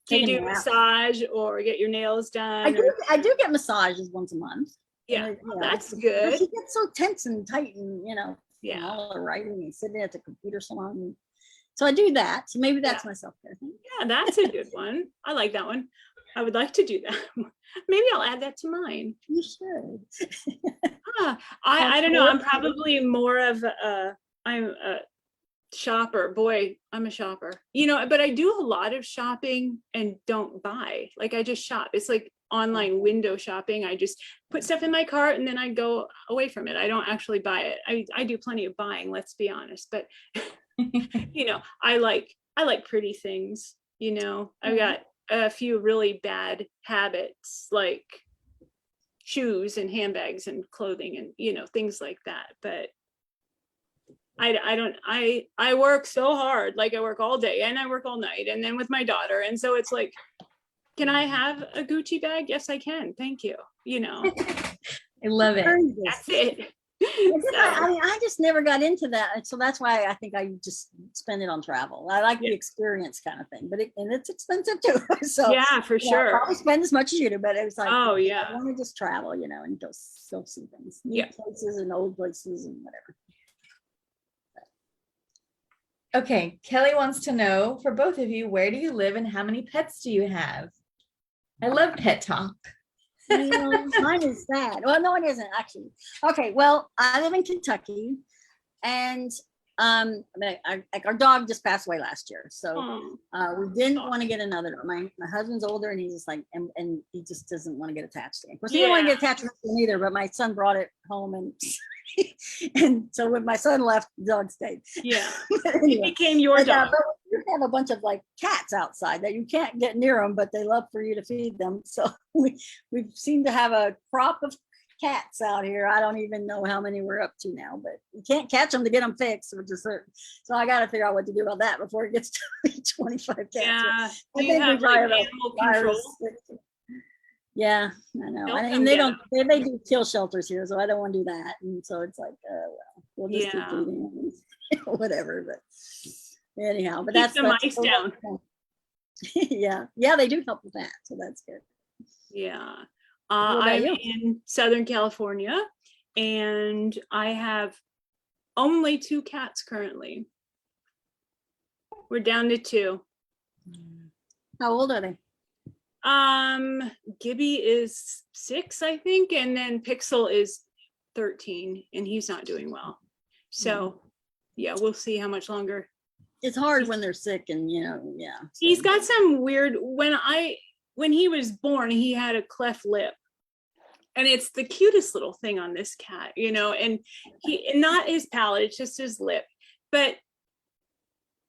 Do you do massage or get your nails done? I do get massages once a month. Yeah, that's good. She gets so tense and tight and, you know, yeah, all the writing and sitting at the computer so long. So I do that. So maybe that's my self-care thing. Yeah, that's a good one. I like that one. I would like to do that. Maybe I'll add that to mine. You should. I don't know. I'm probably more of I'm a shopper. Boy, I'm a shopper. You know, but I do a lot of shopping and don't buy. Like I just shop. It's like online window shopping. I just put stuff in my cart and then I go away from it. I don't actually buy it. I do plenty of buying, let's be honest. But you know, I like pretty things, you know. I've got a few really bad habits like shoes and handbags and clothing and, you know, things like that. But I work so hard. Like I work all day and I work all night and then with my daughter. And so it's like, can I have a Gucci bag? Yes, I can. Thank you. You know, I love it. That's it. I mean, I just never got into that. So that's why I think I just spend it on travel. I like the experience kind of thing, but it's expensive too. So yeah, for sure. I probably spend as much as you do, but it was like, oh yeah, I want to just travel, you know, and go see things, new places and old places and whatever. Okay, Kelly wants to know, for both of you, where do you live and how many pets do you have? I love pet talk. Mine is sad. Well, no, it isn't actually. Okay, well, I live in Kentucky, and our dog just passed away last year, so we didn't want to get another. My husband's older, and he's just like, and he just doesn't want to get attached to him. Of course, he didn't want to get attached to him either, but my son brought it home, and and so when my son left, the dog stayed. Yeah, anyway, it became your dog. But you have a bunch of like cats outside that you can't get near them, but they love for you to feed them. So we seem to have a crop of cats out here. I don't even know how many we're up to now, but you can't catch them to get them fixed, which is certain. So I got to figure out what to do about that before it gets to 25 cats. Yeah, I think we try about control. Yeah, I know. And they don't. They do kill shelters here, so I don't want to do that. And so it's like, well, we'll just keep feeding them, whatever. But anyhow, but keep the mice down. yeah, they do help with that, so that's good. Yeah. I'm in Southern California and I have only 2 cats currently. We're down to 2. How old are they? Gibby is 6, I think, and then Pixel is 13 and he's not doing well. So yeah, we'll see how much longer. It's hard when they're sick and, you know, yeah. So. He's got some weird, when he was born, he had a cleft lip. And it's the cutest little thing on this cat, you know, and not his palate, it's just his lip. But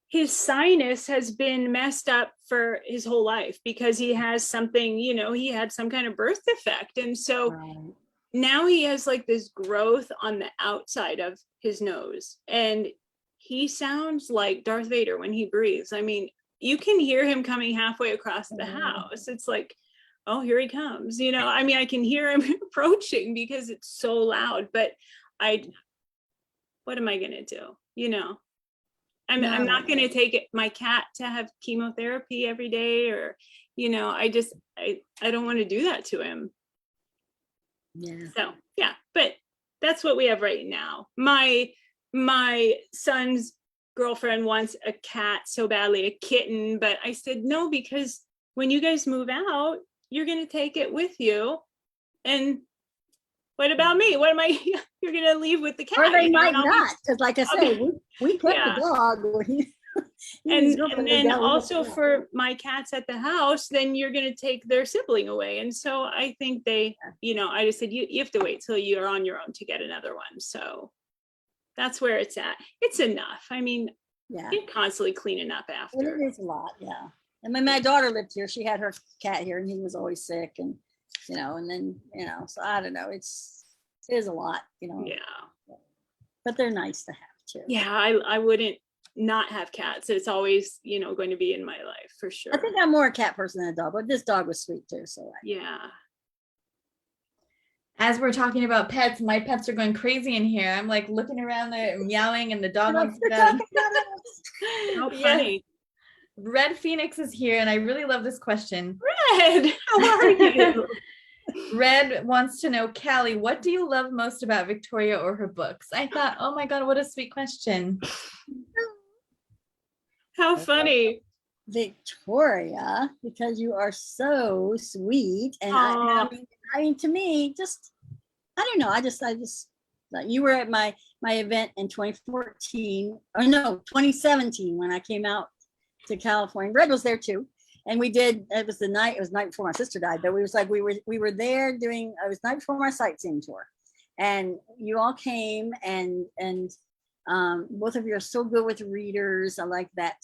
his sinus has been messed up for his whole life because he has something, you know, he had some kind of birth defect. And so now he has like this growth on the outside of his nose. And he sounds like Darth Vader when he breathes. I mean, you can hear him coming halfway across the house. It's like, oh, here he comes. You know, I mean, I can hear him approaching because it's so loud, but what am I going to do? You know, I'm not going to take my cat to have chemotherapy every day or, you know, I don't want to do that to him. Yeah. So, yeah, but that's what we have right now. My son's girlfriend wants a cat so badly, a kitten, but I said no, because when you guys move out, you're going to take it with you and what about me? What am I? You're gonna leave with the cat? Or they might not, because like I said, we kept the dog. And then also for my cats at the house, then you're going to take their sibling away. And so I think they, I just said, you have to wait till you're on your own to get another one. So that's where it's at. It's enough. I mean, you're constantly cleaning up after. It is a lot, yeah. And when my daughter lived here, she had her cat here and he was always sick and, and then, so I don't know. It is a lot, Yeah. But they're nice to have too. Yeah, I wouldn't not have cats. It's always, going to be in my life for sure. I think I'm more a cat person than a dog, but this dog was sweet too. So yeah. As we're talking about pets, my pets are going crazy in here. I'm like looking around there, meowing, and the dog wants to go. How funny. Red Phoenix is here, and I really love this question. Red, how are you? Red wants to know, Callie, what do you love most about Victoria or her books? I thought, oh my God, what a sweet question. How funny. Victoria, because you are so sweet. And I mean, to me, just, I don't know. I just, you were at my event in 2014, or no, 2017, when I came out to California. Red was there too. And we did, it was the night before my sister died, but we were there doing, it was night before my sightseeing tour. And you all came and both of you are so good with readers. I like that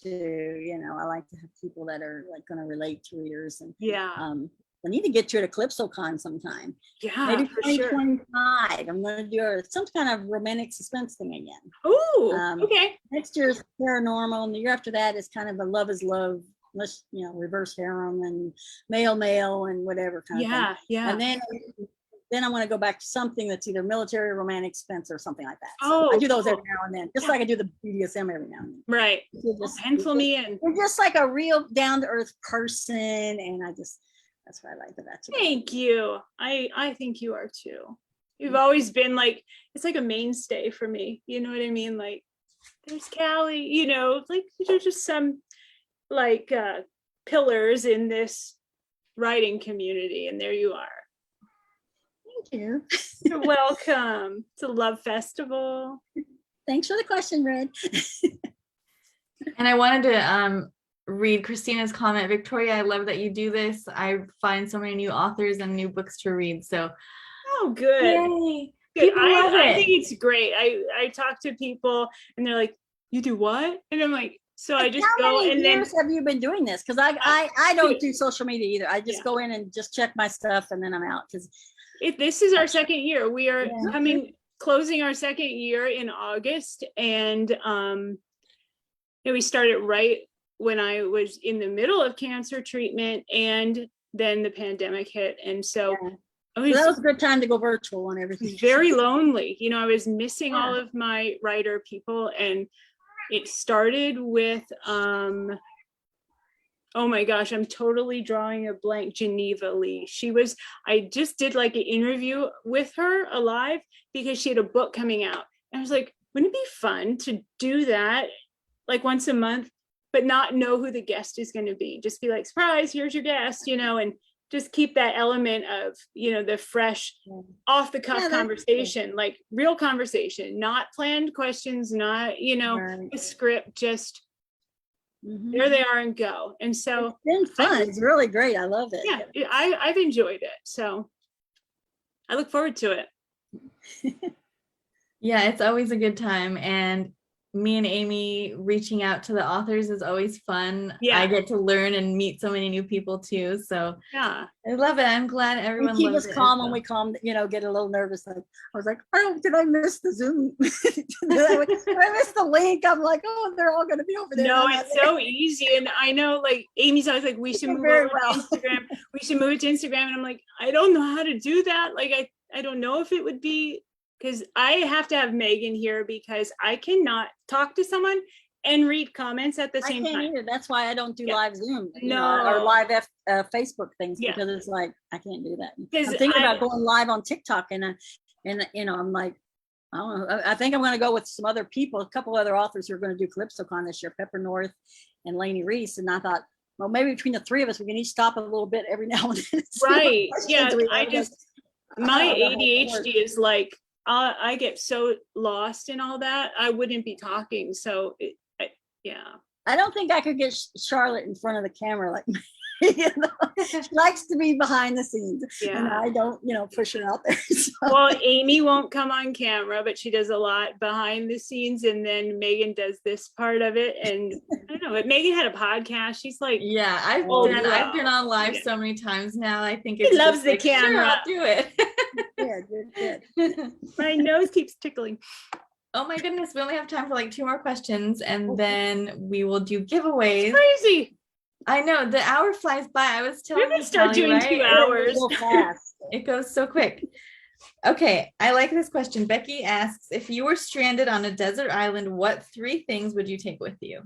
too. I like to have people that are like going to relate to readers. And I need to get you at Kallypso Con sometime. Yeah, maybe for 2025. Sure. I'm going to do some kind of romantic suspense thing again. Oh, okay. Next year is paranormal, and the year after that is kind of a love is love, reverse harem and male and whatever kind of thing. Yeah. And then I want to go back to something that's either military, romantic, suspense, or something like that. So I do those every now and then, just like I do the BDSM every now and then. Right. Pencil me in. You're just like a real down-to-earth person, and that's what I like about you. Thank you. I think you are too. You've always been like, it's like a mainstay for me. You know what I mean? Like, there's Callie, like there's just some like pillars in this writing community, and there you are. Thank you. You're welcome. It's a love festival. Thanks for the question, Red. And I wanted to read Christina's comment. Victoria, I love that you do this. I find so many new authors and new books to read. So, good. Yay. Good. I think it's great. I talk to people and they're like, "You do what?" And I'm like, so I just go and then. How many years have you been doing this? Because I don't do social media either. I just go in and just check my stuff and then I'm out. Because this is our second year. We are closing our second year in August, and we started right when I was in the middle of cancer treatment, and then the pandemic hit, and so that was a good time to go virtual and everything. Very lonely. I was missing all of my writer people, and it started with oh my gosh, I'm totally drawing a blank. Geneva Lee. I just did like an interview with her alive because she had a book coming out. And I was like, wouldn't it be fun to do that like once a month, but not know who the guest is going to be? Just be like, surprise, here's your guest, and just keep that element of, the fresh off the cuff conversation, like real conversation, not planned questions, not, a script, just there they are and go. And so it's been fun. It's really great. I love it. Yeah, I've enjoyed it. So I look forward to it. Yeah, it's always a good time. And me and Amy reaching out to the authors is always fun. Yeah. I get to learn and meet so many new people too. So yeah, I love it. I'm glad everyone keep us calm when we calm, get a little nervous. Like I was like, did I miss the Zoom? did I miss the link? I'm like, they're all going to be over there. No, it's so easy. And I know like Amy's always like, we should move over to Instagram. We should move it to Instagram. And I'm like, I don't know how to do that. Like, I don't know if it would be, because I have to have Megan here because I cannot talk to someone and read comments at the same time. Either. That's why I don't do live Zoom or live Facebook things because it's like, I can't do that. I'm thinking about going live on TikTok and I'm like, I don't know. I think I'm going to go with some other people, a couple other authors who are going to do Kallypso Con this year, Pepper North and Lainey Reese. And I thought, well, maybe between the three of us, we can each stop a little bit every now and then. Right. Yeah. My ADHD is like, I get so lost in all that. I wouldn't be talking. So yeah. I don't think I could get Charlotte in front of the camera like me. You know? She likes to be behind the scenes, and I don't, push her out there. So. Well, Amy won't come on camera, but she does a lot behind the scenes, and then Megan does this part of it. And I don't know, but Megan had a podcast. She's like, I've been on live so many times now. I think she loves the camera. Sure, I'll do it. Good. My nose keeps tickling. Oh my goodness, we only have time for like 2 more questions, and then we will do giveaways. It's crazy. I know, the hour flies by. I was telling you, we're gonna start doing 2 hours. It goes so quick. Okay, I like this question. Becky asks, if you were stranded on a desert island, what 3 things would you take with you?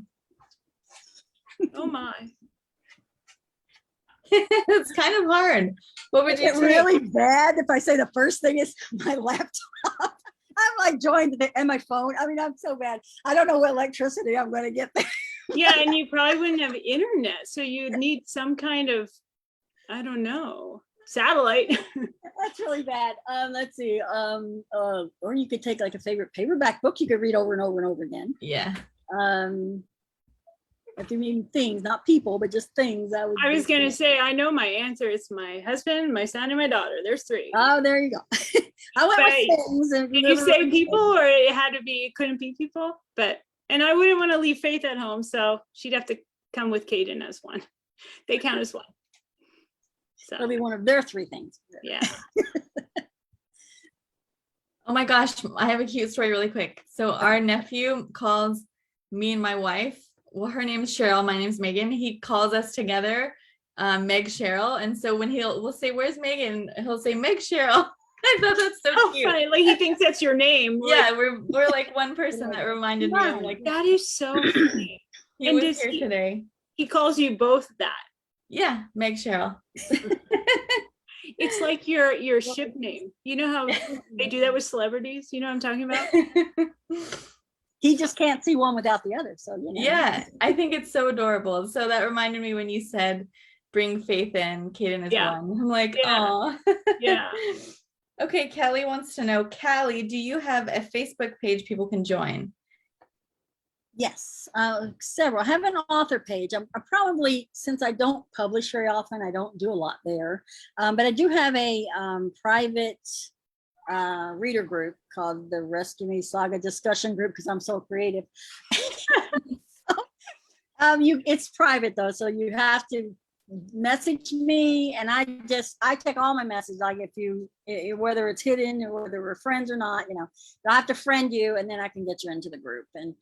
Oh my. It's kind of hard. What would you take? Really bad if I say the first thing is my laptop. I'm like joined and my phone. I mean, I'm so bad. I don't know what electricity I'm going to get there. Yeah, and you probably wouldn't have internet, so you'd need some kind of, I don't know, satellite. That's really bad. Let's see. Or you could take like a favorite paperback book you could read over and over and over again. Yeah. If you mean things, not people, but just things. I was going to say, I know my answer. It's my husband, my son, and my daughter. There's 3. Oh, there you go. I went with things. Did you say people, or it couldn't be people? And I wouldn't want to leave Faith at home, so she'd have to come with Caden as one. They count as one. So it'll be one of their 3 things. Yeah. Oh my gosh, I have a cute story really quick. So our nephew calls me and my wife. Well, her name is Cheryl. My name's Megan. He calls us together, Meg Cheryl. And so when we'll say, "Where's Megan?" He'll say, "Meg Cheryl." I thought that's so cute. Funny. Like he thinks that's your name. Yeah, we're like one person that reminded me of like that is so funny. He was here today. He calls you both that. Yeah, Meg Cheryl. It's like your ship name. You know how they do that with celebrities? You know what I'm talking about? He just can't see one without the other. So Yeah, I think it's so adorable. So that reminded me when you said bring Faith in, Caden is one. I'm like, oh. Yeah. Okay, Kelly wants to know, Callie, do you have a Facebook page people can join? Yes, several. I have an author page. I'm probably, since I don't publish very often, I don't do a lot there. But I do have a private reader group called the Rescue Me Saga Discussion Group, because I'm so creative. It's private though, so you have to message me, and I check all my messages. Like if you, whether it's hidden or whether we're friends or not, I have to friend you, and then I can get you into the group. And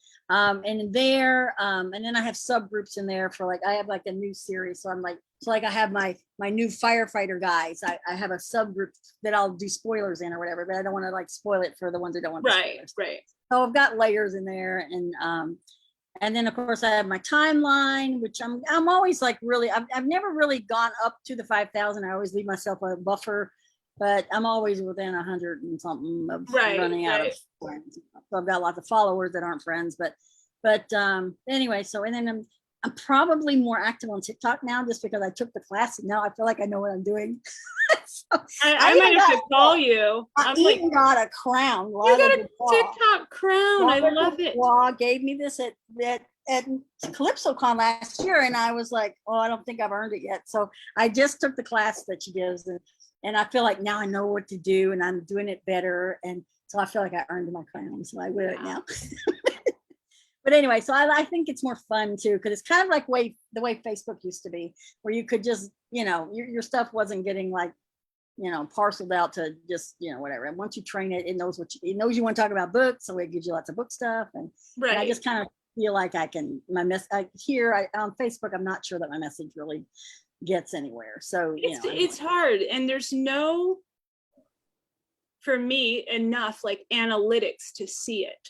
there, and then I have subgroups in there for I have like a new series. So I'm like, I have my new firefighter guys. I have a subgroup that I'll do spoilers in or whatever, but I don't want to spoil it for the ones that don't want to. Right. So I've got layers in there, and then of course I have my timeline, which I'm always really, I've never really gone up to the 5,000. I always leave myself a buffer, but I'm always within 100 and something of running out of friends. So I've got lots of followers that aren't friends, but anyway, so, and then I'm probably more active on TikTok now just because I took the class, and now I feel like I know what I'm doing. So I might have to call you. I even got a crown. You got a TikTok crown. I love it. Gave me this at Kallypso Con last year, and I was like, oh, I don't think I've earned it yet. So I just took the class that she gives, and I feel like now I know what to do, and I'm doing it better, and so I feel like I earned my crown. So I wear it now. But anyway, so I think it's more fun too, because it's kind of like the way Facebook used to be, where you could just, your stuff wasn't getting parceled out to just, whatever. And once you train it, it knows you want to talk about books, so it gives you lots of book stuff. And I just kind of feel like I can, on Facebook, I'm not sure that my message really gets anywhere. So it's hard, and there's no, for me, enough analytics to see it,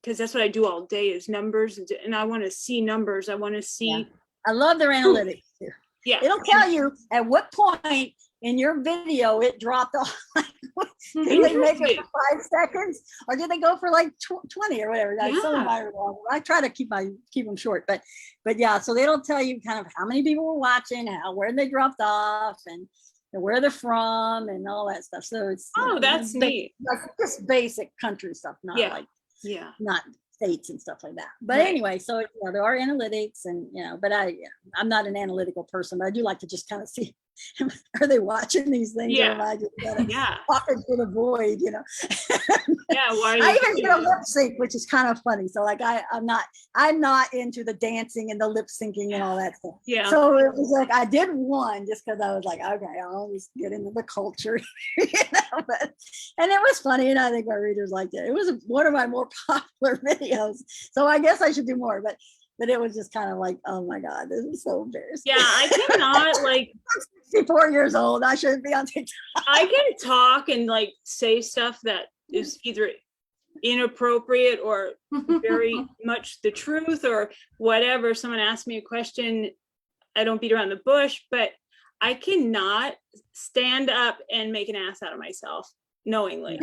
because that's what I do all day is numbers, and I want to see numbers. I want to see. Yeah. I love their analytics too. Yeah, it'll tell you at what point in your video it dropped off. Did they make it for 5 seconds, or did they go for 20 or whatever? I try to keep them short, but yeah. So it'll tell you kind of how many people were watching, where they dropped off, where they're from and all that stuff. So it's that's neat. Like just basic country stuff, not like not states and stuff like that. But anyway, so there are analytics, and but I'm not an analytical person, but I do like to just kind of see, are they watching these things? Or am I just talking to the void? I even get a lip sync, which is kind of funny. So like I'm not into the dancing and the lip syncing and all that stuff. Yeah. So it was like I did one just because I was like, okay, I'll just get into the culture, and it was funny, and I think my readers liked it. It was one of my more popular videos, so I guess I should do more. But it was just kind of like, oh my God, this is so embarrassing. Yeah, I cannot like. 64 years old. I shouldn't be on TikTok. I can talk and like say stuff that is either inappropriate or very much the truth or whatever. Someone asked me a question, I don't beat around the bush, but I cannot stand up and make an ass out of myself knowingly.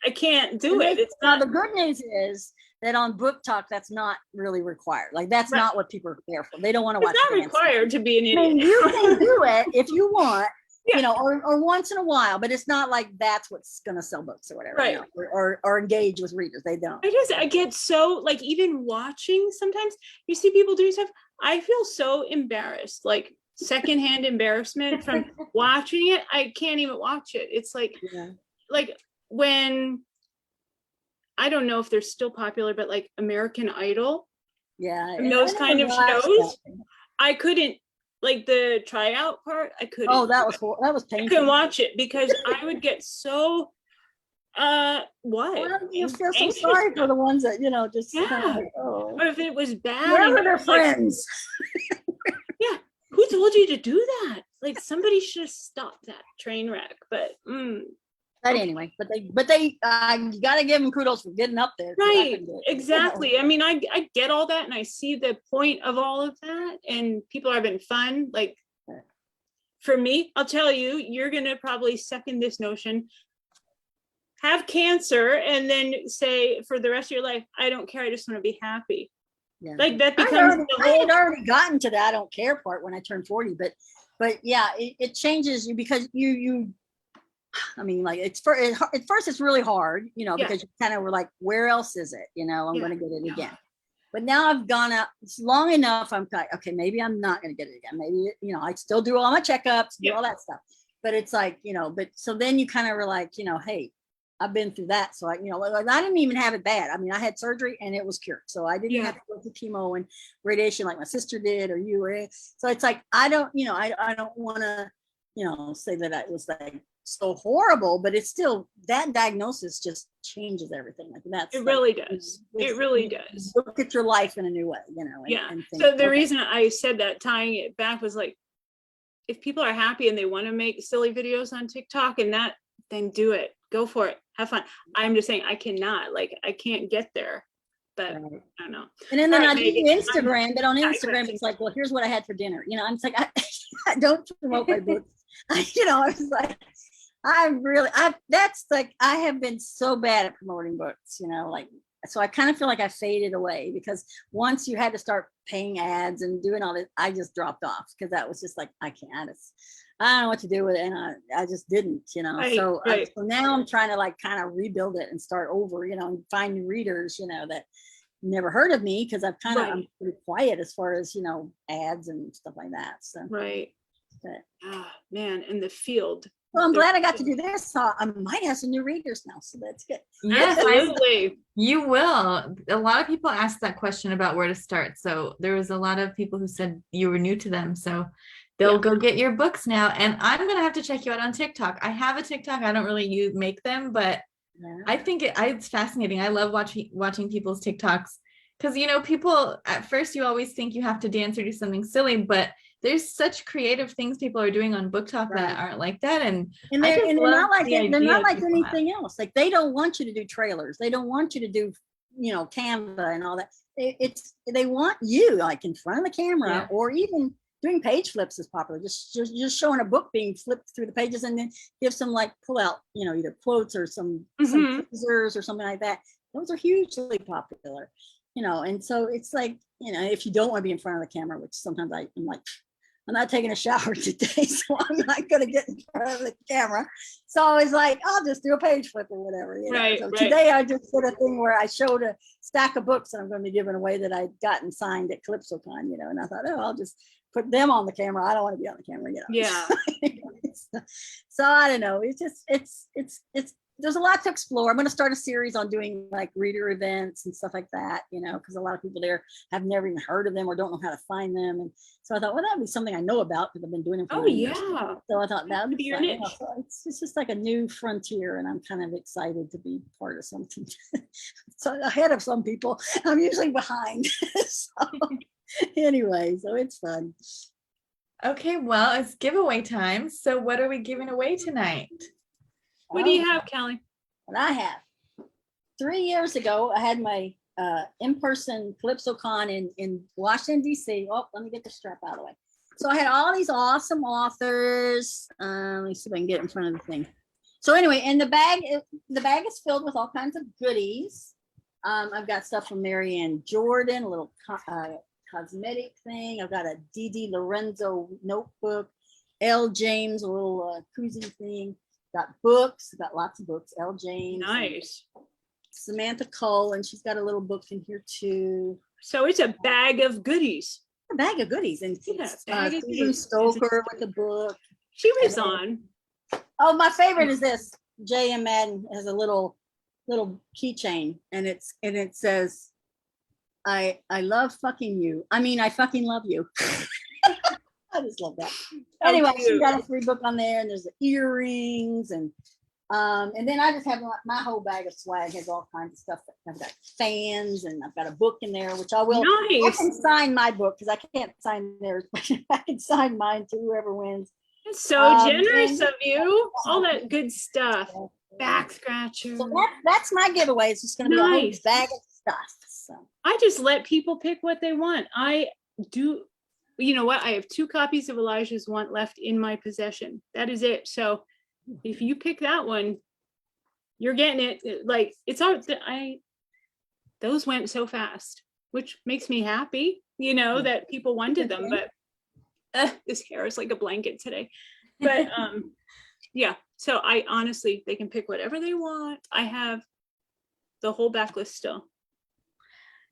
I can't do it. It's not. The good news is that on Book Talk, that's not really required. Like that's not what people are there for. They don't want to watch. It's not required to be an idiot. I mean, you can do it if you want, or once in a while, but it's not like that's what's going to sell books or whatever, right? Or engage with readers. They don't. I get so like, even watching, sometimes you see people doing stuff, I feel so embarrassed, like secondhand embarrassment from watching it. I can't even watch it. It's like, like when, I don't know if they're still popular, but like American Idol, and those kind of shows, I couldn't, like the tryout part, I couldn't. Oh, that was painful. I couldn't watch it because I would get so well, you feel so sorry for the ones that just kind of like, oh. Or if it was bad, where were their friends? Who told you to do that? Like somebody should have stopped that train wreck. But anyway, but they you got to give them kudos for getting up there. Right, exactly. I mean, I get all that, and I see the point of all of that, and people are having fun. Like for me, I'll tell you, you're gonna probably second this notion. Have cancer and then say for the rest of your life, I don't care, I just want to be happy. Yeah. Like that becomes I had already gotten to the I don't care part when I turned 40, but yeah, it changes you because you I mean, like at first it's really hard, because you kind of were like, where else is it? I'm going to get it again. But now I've gone up long enough. I'm like, okay, maybe I'm not going to get it again. Maybe, I still do all my checkups, do all that stuff. But it's like, but so then you kind of were like, hey, I've been through that. So I didn't even have it bad. I mean, I had surgery and it was cured. So I didn't have to go through chemo and radiation like my sister did or you were. So it's like, I don't want to, say that it was like so horrible, but it's still, that diagnosis just changes everything. Like that's it really does. It really does. Look at your life in a new way, and think, so the reason I said that, tying it back, was like, if people are happy and they want to make silly videos on TikTok and that, then do it. Go for it. Have fun. I'm just saying I cannot, like, I can't get there, but I don't know. And then I do Instagram, but on Instagram, it's like, well, here's what I had for dinner. I'm just like, I don't promote my books. I was like, that's like, I have been so bad at promoting books, so I kind of feel like I faded away because once you had to start paying ads and doing all this, I just dropped off because that was just like, I can't, I don't know what to do with it. And I just didn't, so now I'm trying to like kind of rebuild it and start over, and find new readers, that never heard of me because I'm pretty quiet as far as, ads and stuff like that. So, but, man, in the field. Well, I'm glad I got to do this. So I might have some new readers now, so that's good. Yes, absolutely. You will. A lot of people asked that question about where to start. So there was a lot of people who said you were new to them. So they'll go get your books now. And I'm going to have to check you out on TikTok. I have a TikTok. I don't really make them, but I think it's fascinating. I love watching people's TikToks because, people at first you always think you have to dance or do something silly, but there's such creative things people are doing on Book Talk that aren't like that. And they're not like anything else. Like they don't want you to do trailers. They don't want you to do, Canva and all that. They want you like in front of the camera or even doing page flips is popular. Just showing a book being flipped through the pages and then give some like pull out, either quotes or some teasers or something like that. Those are hugely popular, and so it's like, if you don't want to be in front of the camera, which sometimes I'm like, I'm not taking a shower today, so I'm not going to get in front of the camera. So I was like, I'll just do a page flip or whatever. Right, So right. today I just did a thing where I showed a stack of books that I'm going to be giving away that I'd gotten signed at CalypsoCon, and I thought, oh, I'll just put them on the camera. I don't want to be on the camera, Yeah. So I don't know. It's just, it's there's a lot to explore. I'm going to start a series on doing like reader events and stuff like that, because a lot of people there have never even heard of them or don't know how to find them. And so I thought, well, that'd be something I know about because I've been doing it for 9 years. So I thought that would be your niche. So it's just like a new frontier, and I'm kind of excited to be part of something. So ahead of some people, I'm usually behind. So anyway, so it's fun. Okay, well, it's giveaway time. So what are we giving away tonight? What do you have, Callie? What I have. 3 years ago, I had my in-person CalypsoCon in Washington, D.C. Oh, let me get the strap out of the way. So I had all these awesome authors. Let me see if I can get it in front of the thing. So anyway, and the bag is filled with all kinds of goodies. I've got stuff from Marianne Jordan, a little cosmetic thing. I've got a D.D. Lorenzo notebook. L. James, a little koozie thing. Got books, got lots of books. L. James. Nice. Samantha Cole, and she's got a little book in here too. So it's a bag of goodies. A bag of goodies. And Susan Stoker with the book. She was on. Oh, my favorite is this. J.M. Madden has a little keychain, and it says, I love fucking you. I mean, I fucking love you. I just love that. Anyway, she got a free book on there, and there's the earrings, and then I just have my whole bag of swag has all kinds of stuff. I've got fans, and I've got a book in there, which I will. Nice. I can sign my book because I can't sign theirs, but I can sign mine to whoever wins. That's so generous of you. All that good stuff. Back scratcher. So that's my giveaway. It's just going to be a whole bag of stuff. So I just let people pick what they want. I do. You know what? I have 2 copies of Elijah's Want left in my possession. That is it. So if you pick that one, you're getting it. Like it's all. Those went so fast, which makes me happy. That people wanted them. But this hair is like a blanket today. But yeah. So I honestly, they can pick whatever they want. I have the whole backlist still.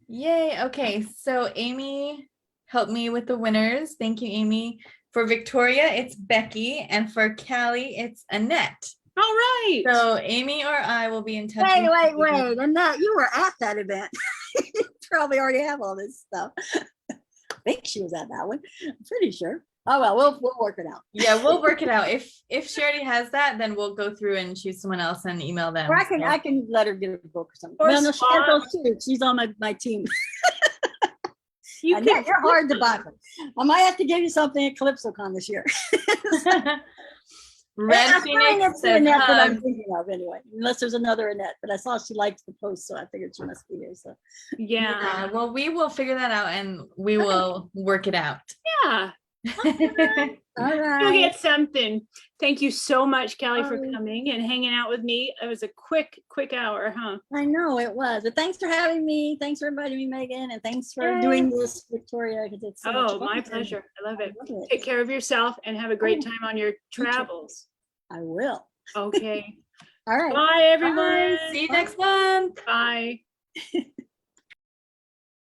Yay. Okay. So Amy helped me with the winners. Thank you, Amy. For Victoria, it's Becky. And for Callie, it's Annette. All right. So Amy or I will be in touch. Wait. Annette, you were at that event. You probably already have all this stuff. I think she was at that one. I'm pretty sure. Oh, well, we'll work it out. Yeah, we'll work it out. If she already has that, then we'll go through and choose someone else and email them. Or I can let her get a book or something. Well, no, she has those too. She's on my team. You're hard to buy. I might have to give you something at CalypsoCon this year. Red Phoenix says Annette that I'm thinking of anyway, unless there's another Annette. But I saw she liked the post, so I figured she must be here. So yeah. Well, we will figure that out and we will work it out. Yeah. All right. You'll get something. Thank you so much, Callie, for coming and hanging out with me. It was a quick hour, huh? I know it was. But thanks for having me. Thanks for inviting me, Megan, and thanks for doing this, Victoria. It's so my pleasure. I love it. Take care of yourself and have a great time on your travels. I will. Okay. All right. Bye, everyone. Bye. See you next month. Bye.